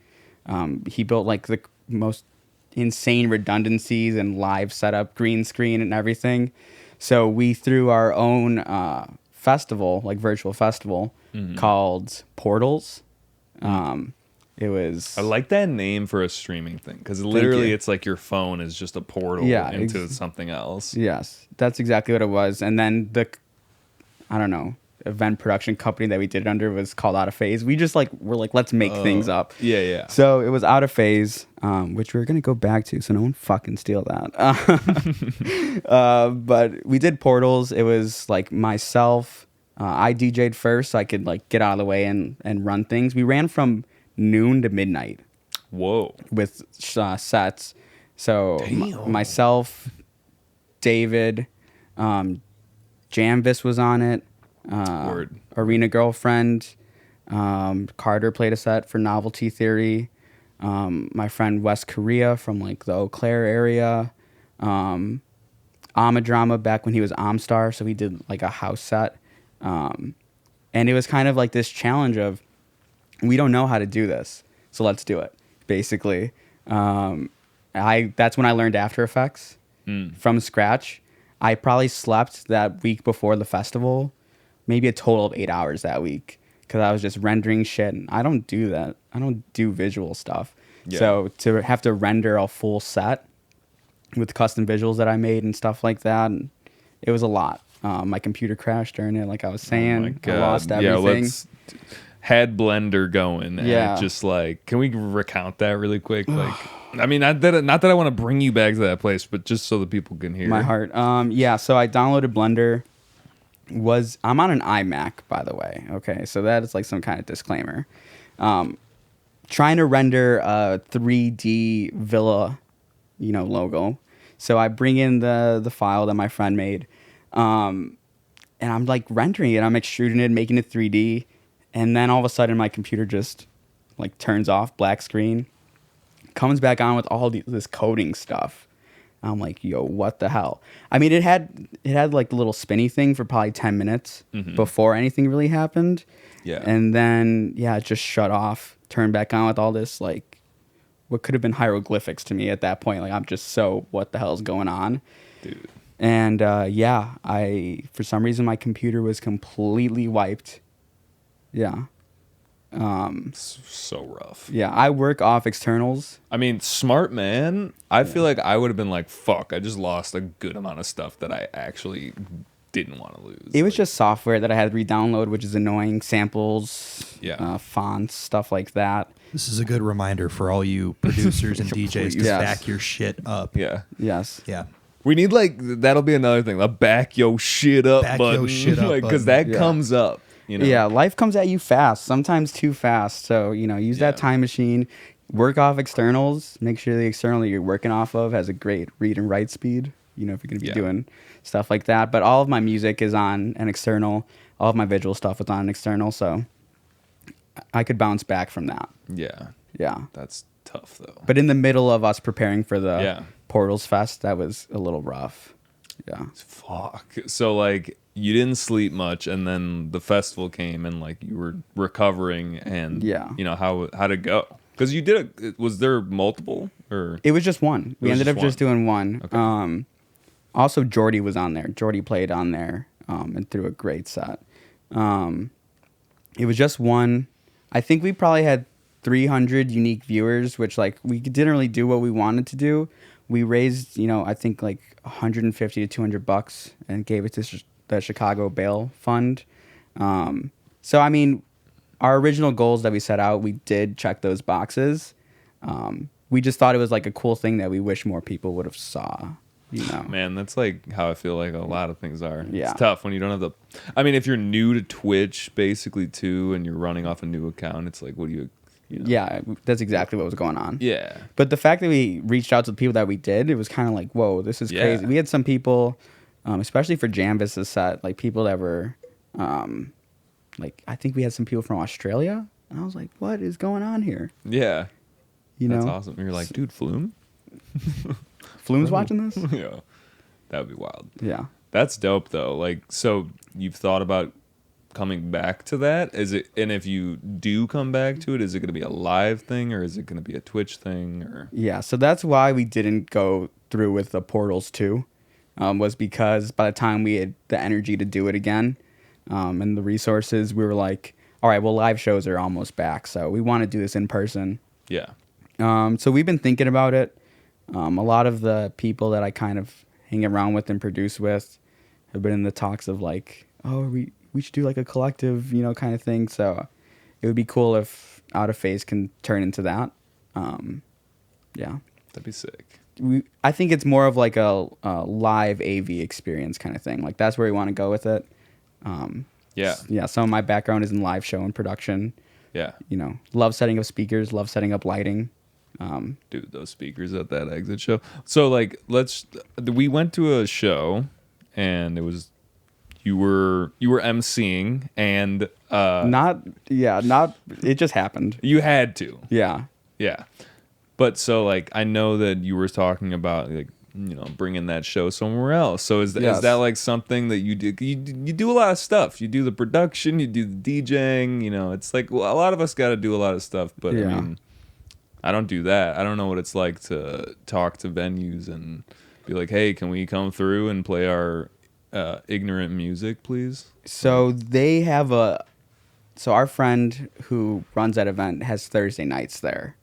He built like the most insane redundancies and live setup, green screen and everything. So we threw our own festival, like virtual festival, called Portals. It was I like that name for a streaming thing because literally you. it's like your phone is just a portal Yeah, into something else. Yes, that's exactly what it was. And then event production company that we did it under was called Out of Phase. We just we're like, let's make things up. Yeah. So it was Out of Phase, which we're gonna go back to, so no one fucking steal that. But we did Portals. It was like myself. I DJ'd first, so I could like get out of the way and run things. We ran from noon to midnight Whoa. with sets. So myself, David, Jamvis was on it. Word. Arena Girlfriend. Carter played a set for Novelty Theory. My friend West Korea from like the Eau Claire area. Amadrama back when he was Amstar, so he did like a house set. And it was kind of like this challenge of, we don't know how to do this, so let's do it. Basically, that's when I learned After Effects from scratch. I probably slept that week before the festival, maybe a total of 8 hours that week, because I was just rendering shit. And I don't do that. I don't do visual stuff. Yeah. So to have to render a full set with custom visuals that I made and stuff like that, and it was a lot. My computer crashed during it, like I was saying. Oh my God. I lost everything. Yeah, had Blender going. And Yeah. it just like, can we recount that really quick? Like, I mean, not that I want to bring you back to that place, but just so that people can hear. My heart. So I downloaded Blender. I'm on an iMac, by the way. Okay, so that is like some kind of disclaimer. trying to render a 3D villa, logo. So I bring in the file that my friend made, and I'm like rendering it. I'm extruding it, making it 3D, and then all of a sudden my computer just like turns off, black screen, comes back on with all this coding stuff. I'm like, yo, what the hell? I mean, it had like the little spinny thing for probably 10 minutes before anything really happened. Yeah. And then, it just shut off, turned back on with all this, like, what could have been hieroglyphics to me at that point. Like, I'm just so, what the hell is going on? Dude. And, for some reason, my computer was completely wiped. Yeah. So rough. Yeah, I work off externals. I mean, smart man. I feel like I would have been like, fuck, I just lost a good amount of stuff that I actually didn't want to lose. It was just software that I had to re-download, which is annoying. Samples, fonts, stuff like that. This is a good reminder for all you producers and DJs to Yes. back your shit up. Yeah. Yes. Yeah. We need that'll be another thing. The back yo shit up Back yo button. shit up because button. that comes up. Yeah, life comes at you fast, sometimes too fast. So, use that time machine, work off externals, make sure the external that you're working off of has a great read and write speed, if you're going to be doing stuff like that. But all of my music is on an external. All of my visual stuff is on an external. So I could bounce back from that. Yeah. Yeah. That's tough, though. But in the middle of us preparing for the Yeah. Portals Fest, that was a little rough. Yeah. Fuck. So, you didn't sleep much, and then the festival came, and, you were recovering, and, how'd it go? Because you did was there multiple, or? It was just one. We ended up just doing one. Okay. Also, Jordy was on there. Jordy played on there and threw a great set. It was just one. I think we probably had 300 unique viewers, which, we didn't really do what we wanted to do. We raised, I think, $150 to $200 and gave it to the Chicago Bail Fund. So, I mean, our original goals that we set out, we did check those boxes. We just thought it was, a cool thing that we wish more people would have saw. Man, that's how I feel like a lot of things are. Yeah. It's tough when you don't have if you're new to Twitch basically too, and you're running off a new account, it's what do you Yeah, that's exactly what was going on. Yeah. But the fact that we reached out to the people that we did, it was kind of whoa, this is crazy. We had some people, especially for Janvis's set, people that were, I think we had some people from Australia. And I was like, what is going on here? Yeah. You That's know? awesome. You're like, dude, Flume? Flume's watching this? Yeah. That would be wild. Yeah. That's dope though. So you've thought about coming back to that? And if you do come back to it, is it going to be a live thing, or is it going to be a Twitch thing, or? Yeah, so that's why we didn't go through with the Portals 2, was because by the time we had the energy to do it again, and the resources, we were like, all right, well, live shows are almost back, so we want to do this in person. Yeah. So we've been thinking about it. A lot of the people that I kind of hang around with and produce with have been in the talks of we should do a collective, kind of thing. So it would be cool if Out of Phase can turn into that. Yeah. That'd be sick. I think it's more of a live AV experience kind of thing. That's where we want to go with it. Yeah. Yeah. Some of my background is in live show and production. Yeah. Love setting up speakers, love setting up lighting. Dude, those speakers at that exit show. So we went to a show, and it was you were emceeing, and it just happened. you had to. Yeah. Yeah. But so I know that you were talking about bringing that show somewhere else. So is that something that you do? You do a lot of stuff. You do the production, you do the DJing, it's a lot of us got to do a lot of stuff, but Yeah. I don't do that. I don't know what it's like to talk to venues and be like, hey, can we come through and play our ignorant music, please? So they have our friend who runs that event has Thursday nights there.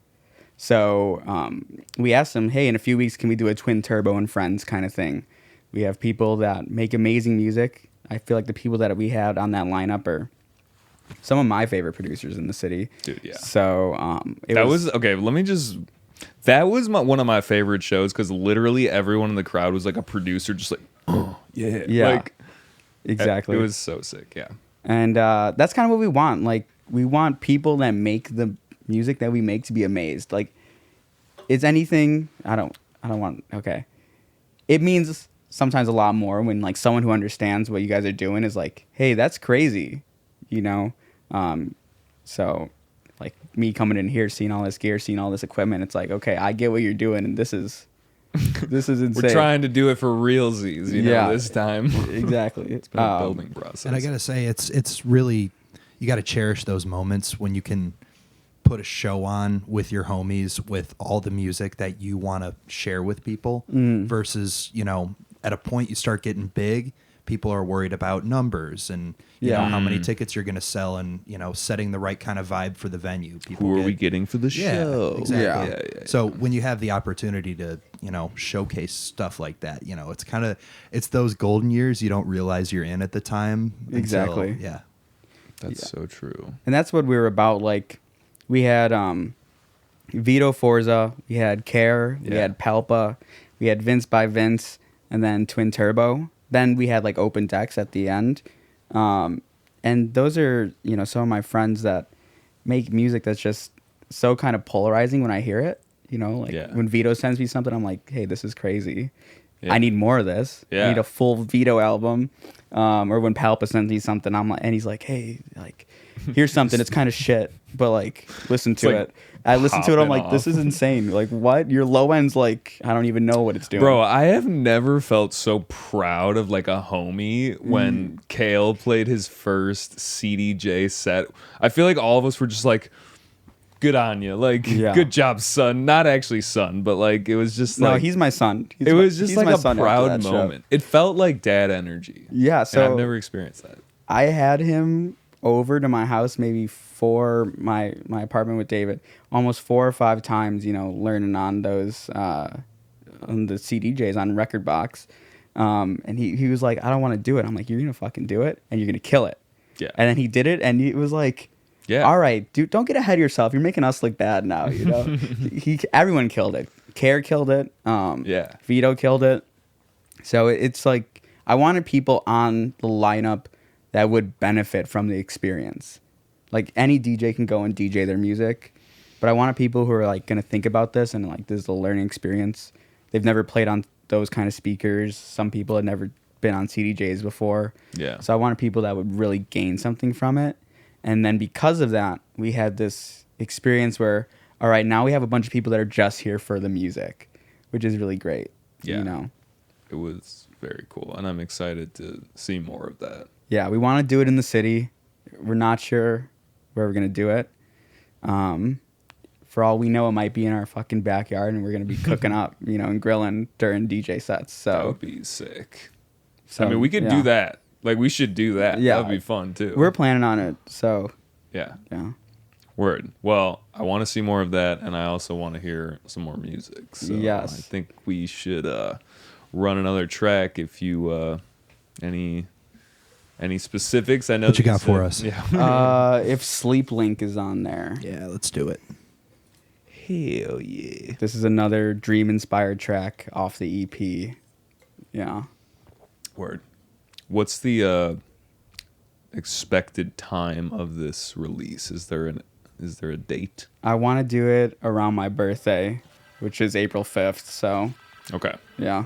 So we asked him, hey, in a few weeks, can we do a Twin Turbo and Friends kind of thing? We have people that make amazing music. I feel like the people that we had on that lineup are some of my favorite producers in the city. Dude, yeah. So That was one of my favorite shows, because literally everyone in the crowd was a producer, just oh, yeah. Yeah. Exactly. It was so sick, yeah. And that's kind of what we want. We want people that make the music that we make to be amazed. Like, it's anything. I don't want. Okay, it means sometimes a lot more when like someone who understands what you guys are doing is like, hey, that's crazy, you know. So like me coming in here, seeing all this gear, seeing all this equipment, it's like, okay, I get what you're doing, and this is insane. We're trying to do it for realsies, you know, this time. Exactly. It's been a building process. And I gotta say, it's really, you gotta cherish those moments when you can put a show on with your homies with all the music that you want to share with people versus, you know, at a point you start getting big, people are worried about numbers and you know how many tickets you're going to sell and, you know, setting the right kind of vibe for the venue. People Who are we getting for the show? Exactly. Yeah. So when you have the opportunity to, you know, showcase stuff like that, you know, it's those golden years you don't realize you're in at the time. Exactly. Yeah. That's so true. And that's what we were about. Like, we had Vito Forza, we had Care, we had Palpa, we had Vince by Vince, and then Twin Turbo. Then we had like Open Decks at the end. And those are, you know, some of my friends that make music that's just so kind of polarizing when I hear it. You know, like when Vito sends me something, I'm like, hey, this is crazy. I need more of this. I need a full Vito album. Or when Palpa sends me something, I'm like, and he's like, hey, like, here's something. It's kind of shit, but like, listen to it. I listen to it. I'm like, this is insane. Like, what? Your low end's like, I don't even know what it's doing. Bro, I have never felt so proud of like a homie when Kale played his first CDJ set. I feel like all of us were just like, good on you. Like, good job, son. Not actually son, but like, it was just like. No, he's my son. It was just like a proud moment. It felt like dad energy. Yeah, so. And I've never experienced that. I had him over to my house maybe my apartment with David almost 4 or 5 times, you know, learning on those on the CDJs on Record Box, and he was like, I don't want to do it. I'm like, you're gonna fucking do it and you're gonna kill it. Yeah. And then he did it and it was like, all right, dude, don't get ahead of yourself. You're making us look bad now, you know. Everyone killed it. Care killed it. Vito killed it. So it's like I wanted people on the lineup that would benefit from the experience. Like, any DJ can go and DJ their music, but I wanted people who are like going to think about this and like, this is a learning experience. They've never played on those kind of speakers. Some people had never been on CDJs before. Yeah. So I wanted people that would really gain something from it. And then because of that, we had this experience where, all right, now we have a bunch of people that are just here for the music, which is really great. Yeah. You know? It was very cool. And I'm excited to see more of that. Yeah, we want to do it in the city. We're not sure where we're going to do it. For all we know, it might be in our fucking backyard and we're going to be cooking up, you know, and grilling during DJ sets. So that would be sick. So, I mean, we could do that. Like, we should do that. Yeah. That'd be fun, too. We're planning on it. So, yeah. Word. Well, I want to see more of that, and I also want to hear some more music. So yes. I think we should run another track. If you any specifics? I know what you got for us. Yeah. If Sleep Link is on there. Yeah, let's do it. Hell yeah. This is another dream-inspired track off the EP. Yeah. Word. What's the expected time of this release? Is there a date? I want to do it around my birthday, which is April 5th. So. Okay. Yeah.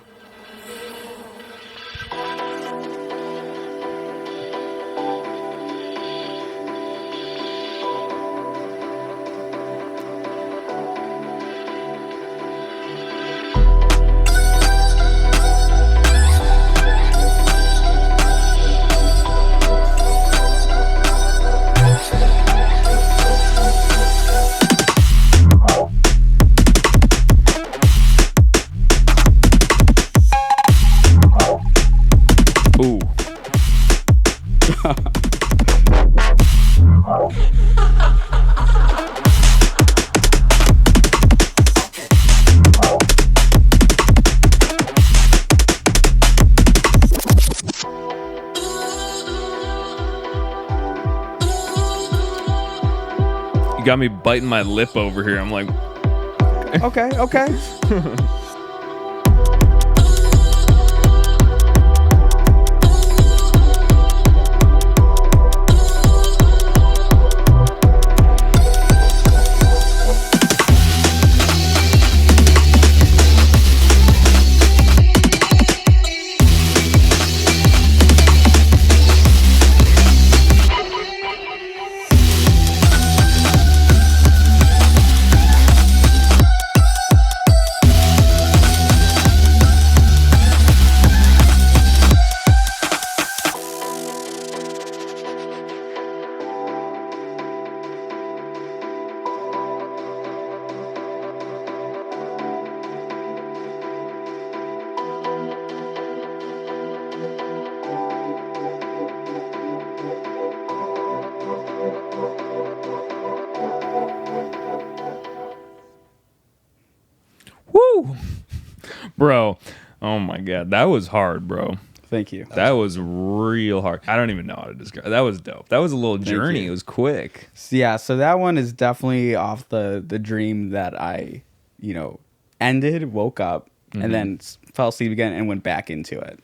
Got me biting my lip over here. I'm like, okay. Bro, oh my God. That was hard, bro. Thank you. That was real hard. I don't even know how to describe it. That was dope. That was a little journey. you. It was quick. Yeah, so that one is definitely off the dream that I, ended, woke up, and then fell asleep again and went back into it.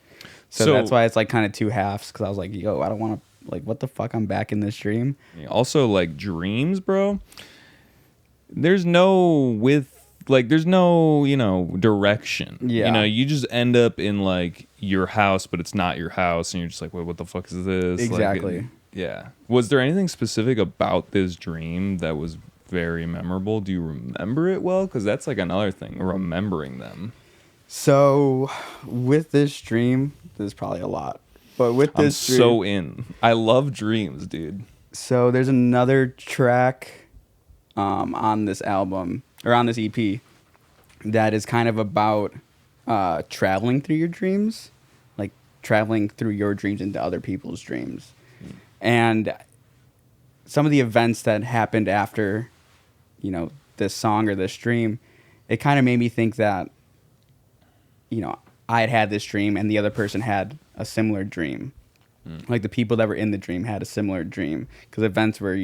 So that's why it's like kind of two halves, because I was like, yo, I don't want to, like, what the fuck? I'm back in this dream. Also, like, dreams, bro. There's no direction. Yeah. You just end up in like your house, but it's not your house, and you're just like, wait, what the fuck is this? Exactly. Like, yeah. Was there anything specific about this dream that was very memorable? Do you remember it well? Because that's like another thing, remembering them. So with this dream, there's probably a lot. But with I'm this dream, so in. I love dreams, dude. so there's another track on this album, or on this EP, that is kind of about traveling through your dreams, like traveling through your dreams into other people's dreams. And some of the events that happened after, this song or this dream, it kind of made me think that, I had this dream and the other person had a similar dream. Like the people that were in the dream had a similar dream, because events were,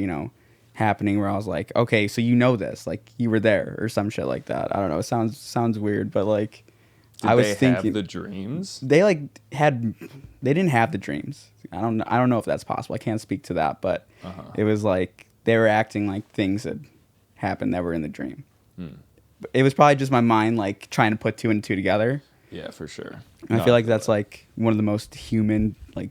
happening where I was like, okay, so this, like you were there or some shit like that. I don't know. It sounds weird, but like Did I was they thinking have the dreams? they didn't have the dreams. I don't know if that's possible. I can't speak to that, but it was like they were acting like things had happened that were in the dream. It was probably just my mind like trying to put two and two together. Yeah, for sure. And I feel like that's like one of the most human like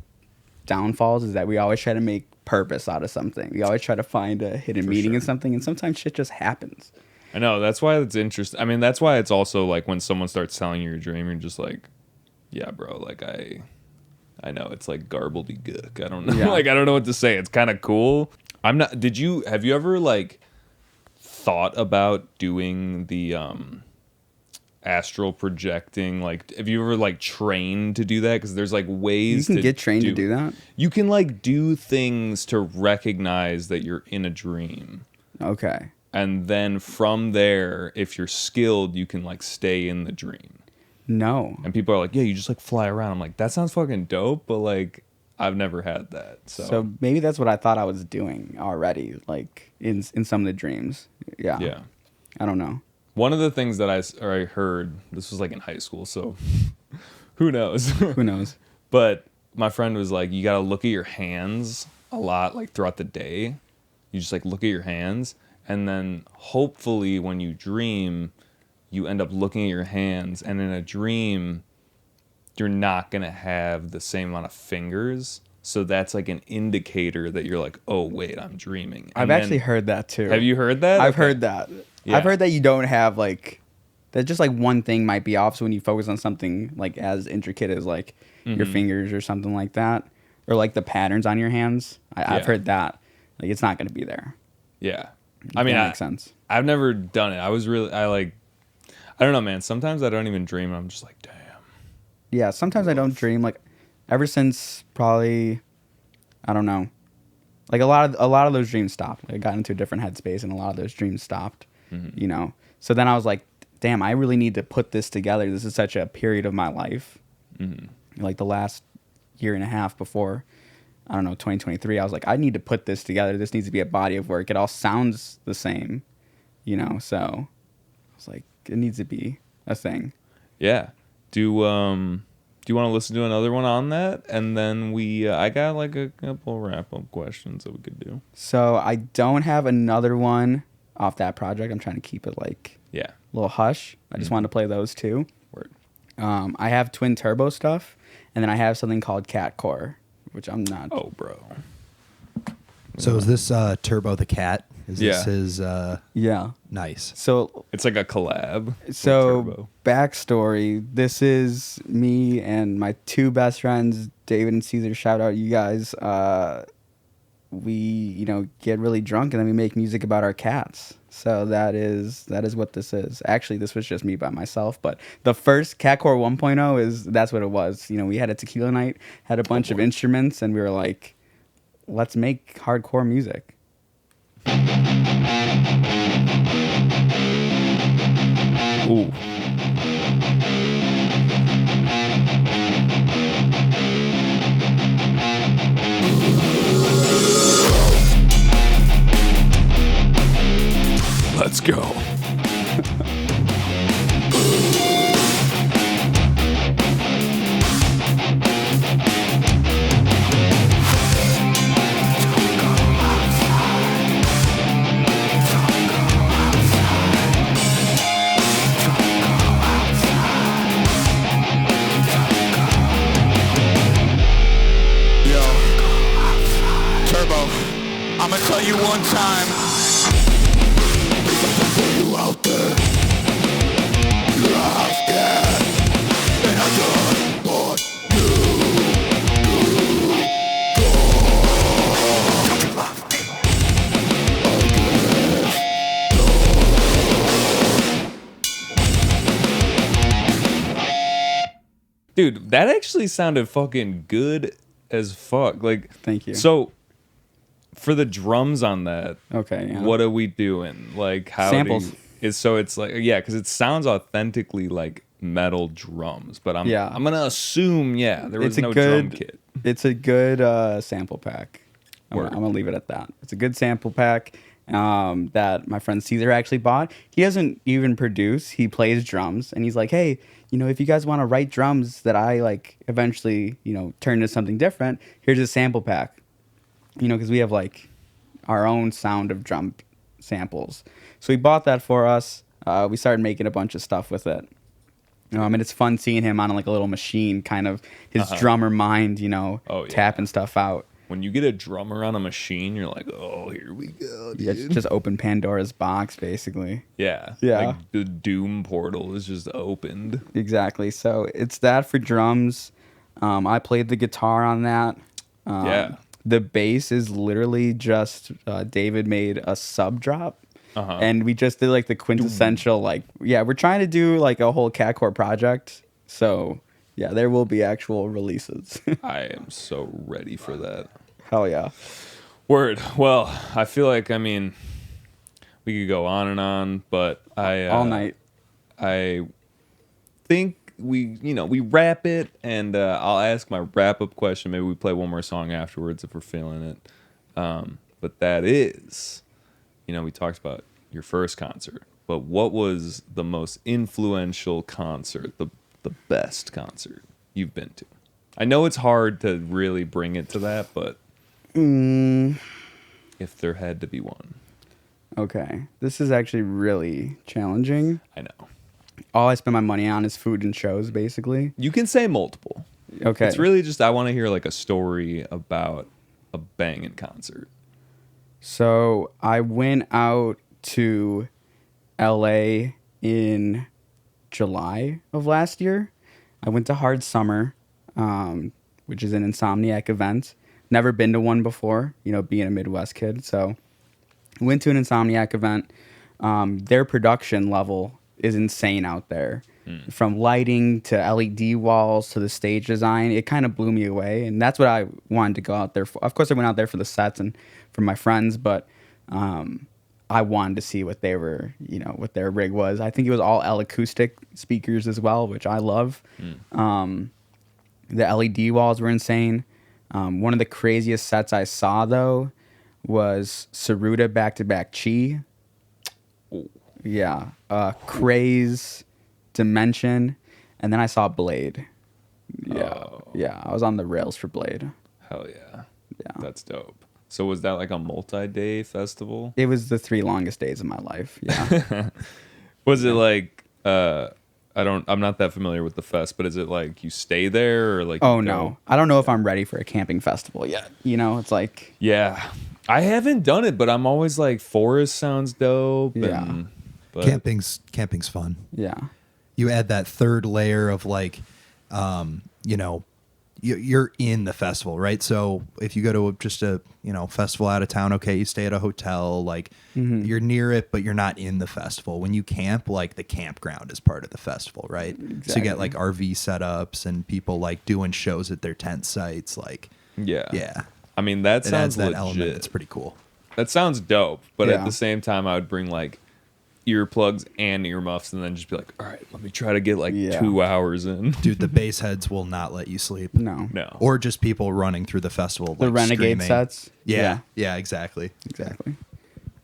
downfalls, is that we always try to make purpose out of something. We always try to find a hidden meaning in something, and sometimes shit just happens. I know, that's why it's interesting. I mean, that's why it's also like when someone starts telling you your dream, you're just like, yeah, bro, like I know it's like garbledy-gook. I don't know. Yeah. Like, I don't know what to say. It's kind of cool. Have you ever like thought about doing the astral projecting? Like, have you ever like trained to do that? Because there's like ways You can get trained to do that. You can like do things to recognize that you're in a dream. Okay. And then from there, if you're skilled, you can like stay in the dream. No. And people are like, yeah, you just like fly around. I'm like, that sounds fucking dope, but like I've never had that. So maybe that's what I thought I was doing already, like in some of the dreams. Yeah. Yeah. I don't know. One of the things that I heard, this was like in high school, so who knows? Who knows? But my friend was like, you got to look at your hands a lot, like throughout the day. You just like look at your hands. And then hopefully when you dream, you end up looking at your hands. And in a dream, you're not going to have the same amount of fingers. So that's like an indicator that you're like, oh, wait, I'm dreaming. I've actually heard that too. Have you heard that? I've Okay. heard that. Yeah. I've heard that you don't have like, that just like one thing might be off. So when you focus on something like as intricate as like your fingers or something like that, or like the patterns on your hands, I've heard that. Like it's not going to be there. Yeah. I mean, That makes sense. I've never done it. I don't know, man. Sometimes I don't even dream. I'm just like, damn. Yeah, sometimes I don't dream. Like, ever since probably, I don't know. Like a lot of those dreams stopped. I got into a different headspace, and a lot of those dreams stopped. You know. So then I was like, damn, I really need to put this together. This is such a period of my life. Like the last year and a half before, I don't know, 2023. I was like, I need to put this together. This needs to be a body of work. It all sounds the same, you know. So I was like, it needs to be a thing. Yeah. Do you want to listen to another one on that? And then I got like a couple wrap-up questions that we could do. So I don't have another one off that project. I'm trying to keep it like Yeah. a little hush. I just wanted to play those two. Word. I have Twin Turbo stuff, and then I have something called Catcore, which I'm not. Oh, bro. So is this Turbo the Cat? Is Yeah. this his Yeah. nice? So It's like a collab. with So, Turbo. backstory, this is me and my two best friends, David and Caesar. Shout out you guys. We, get really drunk and then we make music about our cats. So that is what this is. Actually, this was just me by myself, but the first Catcore 1.0 that's what it was. We had a tequila night, had a bunch of instruments, and we were like, let's make hardcore music. Ooh. I'ma tell you one time. You out there. You have got. And I done what Dude, that actually sounded fucking good as fuck. Like, Thank you. So, for the drums on that, Okay. Yeah. what are we doing? Like, how Samples. It's like, yeah, because it sounds authentically like metal drums, but I'm gonna assume, there was no drum kit. It's a good sample pack. I'm Word. gonna leave it at that. It's a good sample pack that my friend Caesar actually bought. He doesn't even produce. He plays drums, and he's like, hey, if you guys want to write drums that I like eventually, turn into something different, here's a sample pack. Because we have like our own sound of drum samples. So he bought that for us. We started making a bunch of stuff with it. And it's fun seeing him on like a little machine, kind of his drummer mind, tapping stuff out. When you get a drummer on a machine, you're like, oh, here we go, dude. Yeah, just open Pandora's box, basically. Yeah. Yeah. Like the Doom portal is just opened. Exactly. So it's that for drums. I played the guitar on that. Yeah. The bass is literally just David made a sub drop. And we just did like the quintessential, we're trying to do like a whole catcore project. So yeah, there will be actual releases. I am so ready for that. Hell yeah. Word. Well, I feel like, we could go on and on, but All night. I think we wrap it, and I'll ask my wrap-up question. Maybe we play one more song afterwards if we're feeling it. But that is, we talked about your first concert, but what was the most influential concert, the best concert you've been to? I know it's hard to really bring it to that, but if there had to be one. Okay. This is actually really challenging. I know. All I spend my money on is food and shows, basically. You can say multiple. Okay. It's really just, I want to hear like a story about a banging concert. So I went out to LA in July of last year. I went to Hard Summer, which is an Insomniac event. Never been to one before, being a Midwest kid. So went to an Insomniac event. Their production level is insane out there. From lighting to LED walls to the stage design, it kind of blew me away. And that's what I wanted to go out there for. Of course, I went out there for the sets and for my friends, but I wanted to see what they were, what their rig was. I think it was all L acoustic speakers as well, which I love. The LED walls were insane. One of the craziest sets I saw, though, was Saruta back-to-back Chi. Ooh. Yeah. Craze, Dimension, and then I saw Blade. Yeah. Oh. Yeah, I was on the rails for Blade. Hell yeah. Yeah. That's dope. So was that like a multi-day festival? It was the 3 longest days of my life. Yeah. Was it like I'm not that familiar with the fest, but is it like you stay there or like Oh you go? no. I don't know if I'm ready for a camping festival yet. It's like Yeah. I haven't done it, but I'm always like forest sounds dope. Yeah. But Camping's fun. yeah. You add that third layer of like, you're in the festival, right? So if you go to just a festival out of town, okay, you stay at a hotel, like you're near it, but you're not in the festival. When you camp, like the campground is part of the festival, right? Exactly. So you get like RV setups and people like doing shows at their tent sites, like yeah. yeah. I mean, that It sounds adds that legit. element. It's pretty cool. That sounds dope, but Yeah. at the same time, I would bring like earplugs and earmuffs, and then just be like, "All right, let me try to get like Yeah. 2 hours in." Dude, the bass heads will not let you sleep. No. No, Or just people running through the festival. The like, Renegade screaming. sets. Yeah, exactly. Exactly.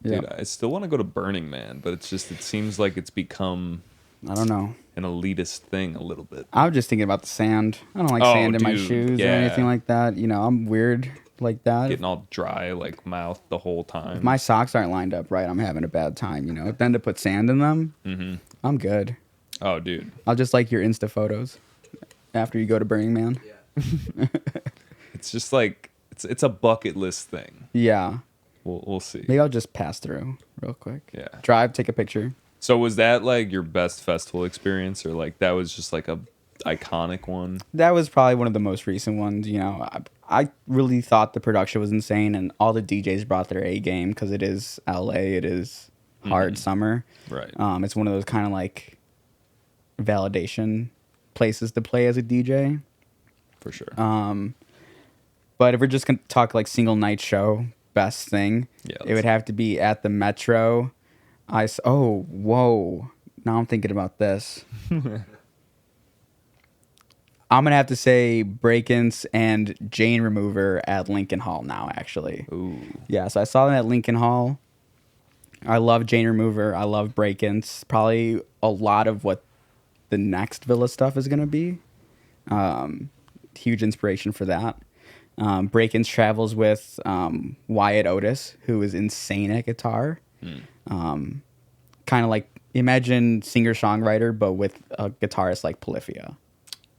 Yeah. dude, I still want to go to Burning Man, but it seems like it's become I don't know. an elitist thing a little bit. I was just thinking about the sand. I don't like Oh, sand in my dude, shoes or yeah. anything like that. I'm weird like that. Getting all dry, like mouth the whole time. If my socks aren't lined up right, I'm having a bad time, Then to put sand in them, I'm good. Oh, dude. I'll just like your Insta photos after you go to Burning Man. It's just like it's a bucket list thing. Yeah. We'll see. Maybe I'll just pass through real quick. Yeah. Drive, take a picture. So was that like your best festival experience, or like that was just like a iconic one? That was probably one of the most recent ones. You know, I really thought the production was insane, and all the DJs brought their A game because it is LA. It is hard summer. Right. It's one of those kind of like validation places to play as a DJ. For sure. But if we're just gonna talk like single night show, best thing, it would have to be at the Metro. Oh, whoa! Now I'm thinking about this. I'm gonna have to say Break-Ins and Jane Remover at Lincoln Hall now. Actually, Ooh. yeah. So I saw them at Lincoln Hall. I love Jane Remover. I love Break-Ins. Probably a lot of what the next Villa stuff is gonna be. Huge inspiration for that. Break-Ins travels with Wyatt Otis, who is insane at guitar. Kind of like, imagine singer-songwriter, but with a guitarist like Polyphia.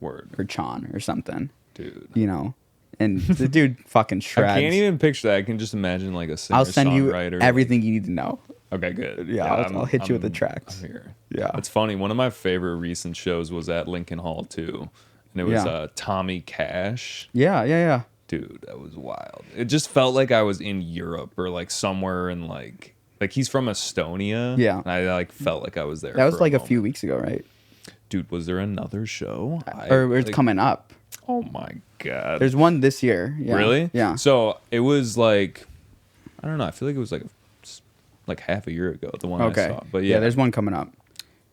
Word. Or Chon or something. Dude. You know? And the dude fucking shreds. I can't even picture that. I can just imagine like a singer I'll send you songwriter. everything you need to know. Okay, good. Yeah, I'll hit you with the tracks. I'm here. Yeah. It's funny. One of my favorite recent shows was at Lincoln Hall too. And it was Yeah. Tommy Cash. Yeah. Dude, that was wild. It just felt like I was in Europe or like somewhere in like he's from Estonia. Yeah. And I like felt like I was there. That was for like a moment. few weeks ago, right? Dude, was there another show? Or it's coming up. Oh my god. There's one this year. Yeah. Really? Yeah. So it was like, I don't know. I feel like it was like half a year ago. The one Okay. I saw. But yeah, there's one coming up.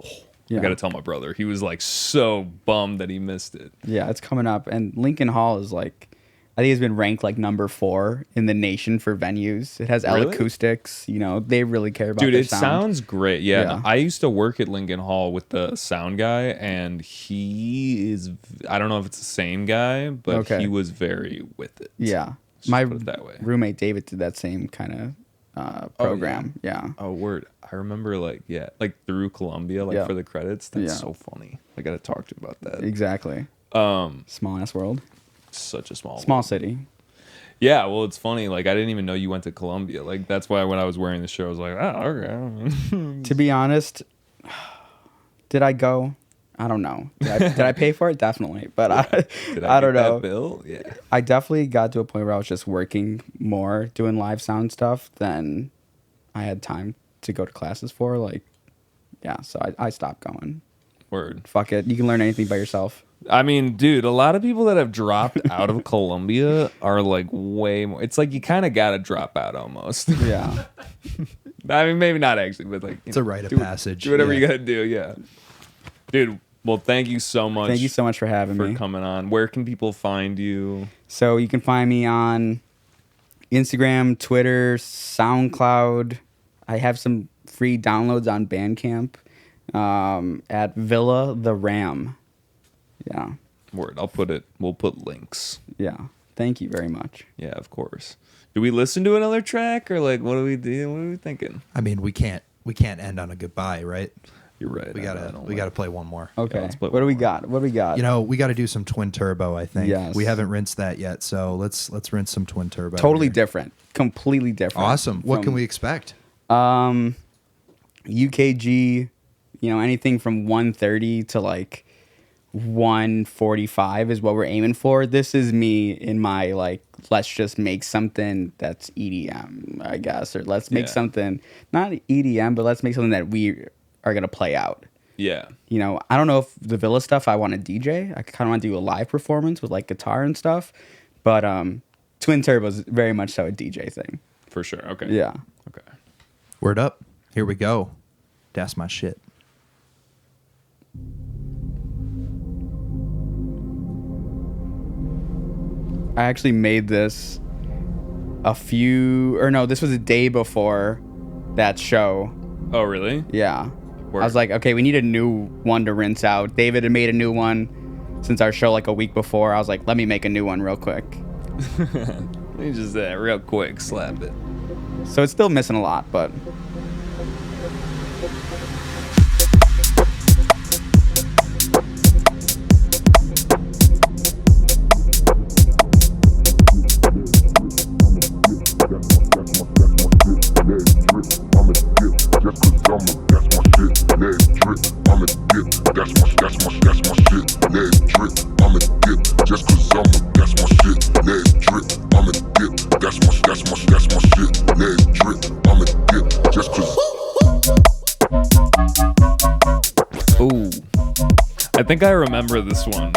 I gotta tell my brother. He was like so bummed that he missed it. Yeah, it's coming up. And Lincoln Hall is like, I think it's been ranked like number 4 in the nation for venues. It has L Really? acoustics. You know, they really care about Dude, their it sound. sounds great. Yeah, Yeah. I used to work at Lincoln Hall with the sound guy, and he is. I don't know if it's the same guy, but Okay. he was very with it. Yeah. Just My put it that way. roommate David did that same kind of program. Yeah. Oh, word. I remember like through Columbia, like Yeah. for the credits. That's Yeah. so funny. I gotta talk to you about that. Exactly. Small ass world. Such a small City. Yeah, well, it's funny. Like, I didn't even know you went to Columbia. Like, that's why when I was wearing the shirt, I was like, oh, okay. To be honest, did I go? I don't know. Did I pay for it? Definitely. But Did I don't get know. that bill? Yeah. I definitely got to a point where I was just working more, doing live sound stuff than I had time to go to classes for. Like, yeah, so I stopped going. Word. Fuck it. You can learn anything by yourself. I mean, dude, a lot of people that have dropped out of Columbia are like way more. It's like you kind of got to drop out almost. Yeah. I mean, maybe not actually, but like, It's a rite of passage. Do whatever Yeah. you got to do. Yeah. Dude, well, thank you so much. Thank you so much for having for me. coming on. Where can people find you? So you can find me on Instagram, Twitter, SoundCloud. I have some free downloads on Bandcamp at Villa the Ram. Yeah. Word. I'll put it. We'll put links. Yeah. Thank you very much. Yeah, of course. Do we listen to another track or like what do we do? What are we thinking? I mean, we can't end on a goodbye, right? You're right. We gotta play one more. Okay. let's play What do one we more. got? What do we got? You know, we got to do some twin turbo. I think. Yes. We haven't rinsed that yet, so let's rinse some twin turbo. Totally here. different. Completely different. Awesome. What can from- we expect? UKG, you know, anything from 130 to like 145 is what we're aiming for. This is me in my like, let's just make something that's EDM, I guess, or let's make Yeah. something not EDM, but let's make something that we are gonna play out. Yeah. You know, I don't know if the Villa stuff I want to DJ. I kind of want to do a live performance with like guitar and stuff, but Twin Turbo is very much so a DJ thing. For sure. Okay. Yeah. Okay. Word up. Here we go. That's my shit. I actually made this this was a day before that show. Oh, really? Yeah. Word. I was like, okay, we need a new one to rinse out. David had made a new one since our show like a week before. I was like, let me make a new one real quick. Let me just real quick slap it. So it's still missing a lot, but I think I remember this one.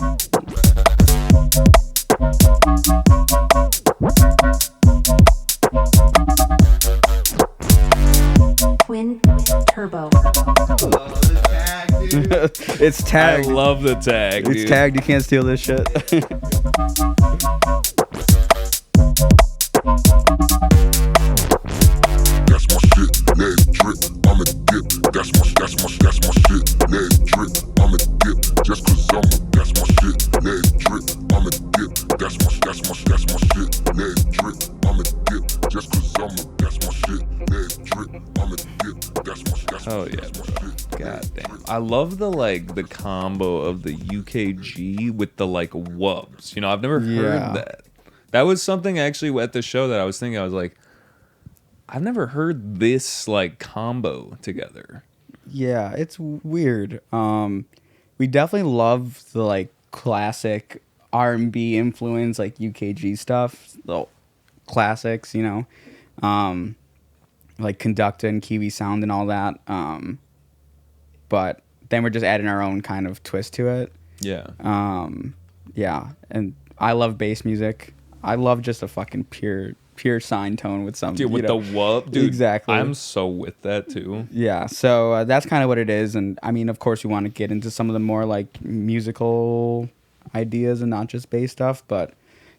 Twin turbo. It's I tagged. love the tag, It's dude. tagged. You can't steal this shit. That's my shit, let it drip, I'm a dip. That's my shit, let it drip, I'm a dip. Just cause I'm a, that's my shit, let it drip, I'm a dip. That's my shit, let it drip, I'm a dip. Just cause I'm a, that's my shit, let it drip, I'm a dip. That's my Oh yeah, bro. God damn. I love the combo of the UKG with the wubs. You know, I've never Yeah. heard that. That was something actually at the show that I was thinking. I was like, I've never heard this combo together. Yeah, it's weird. We definitely love the classic R&B influence, UKG stuff, the classics, you know, like Conducta and Kiwi Sound and all that. But then we're just adding our own kind of twist to it. Yeah. Yeah, and I love bass music. I love just a fucking pure sine tone with some. Dude, with you know, the wub, dude. Exactly. I'm so with that too. Yeah, so that's kind of what it is, and I mean, of course, we want to get into some of the more musical ideas and not just bass stuff, but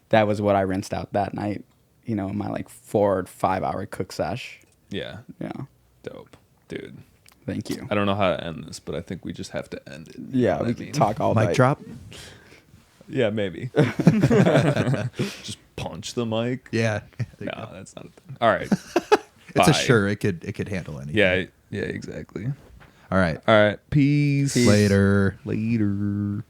that was what I rinsed out that night. You know, my 4 or 5 hour cook sesh. Yeah. Yeah, Dope. Dude. thank you. I don't know how to end this, but I think we just have to end it. You know Yeah, what we I can mean? talk all Mic night. drop. Yeah, maybe. Just punch the mic. Yeah. No, that's not a thing. All right. It's a Bye. sure. It could handle anything. Yeah, exactly. All right. All right. Peace. Peace. Later. Later.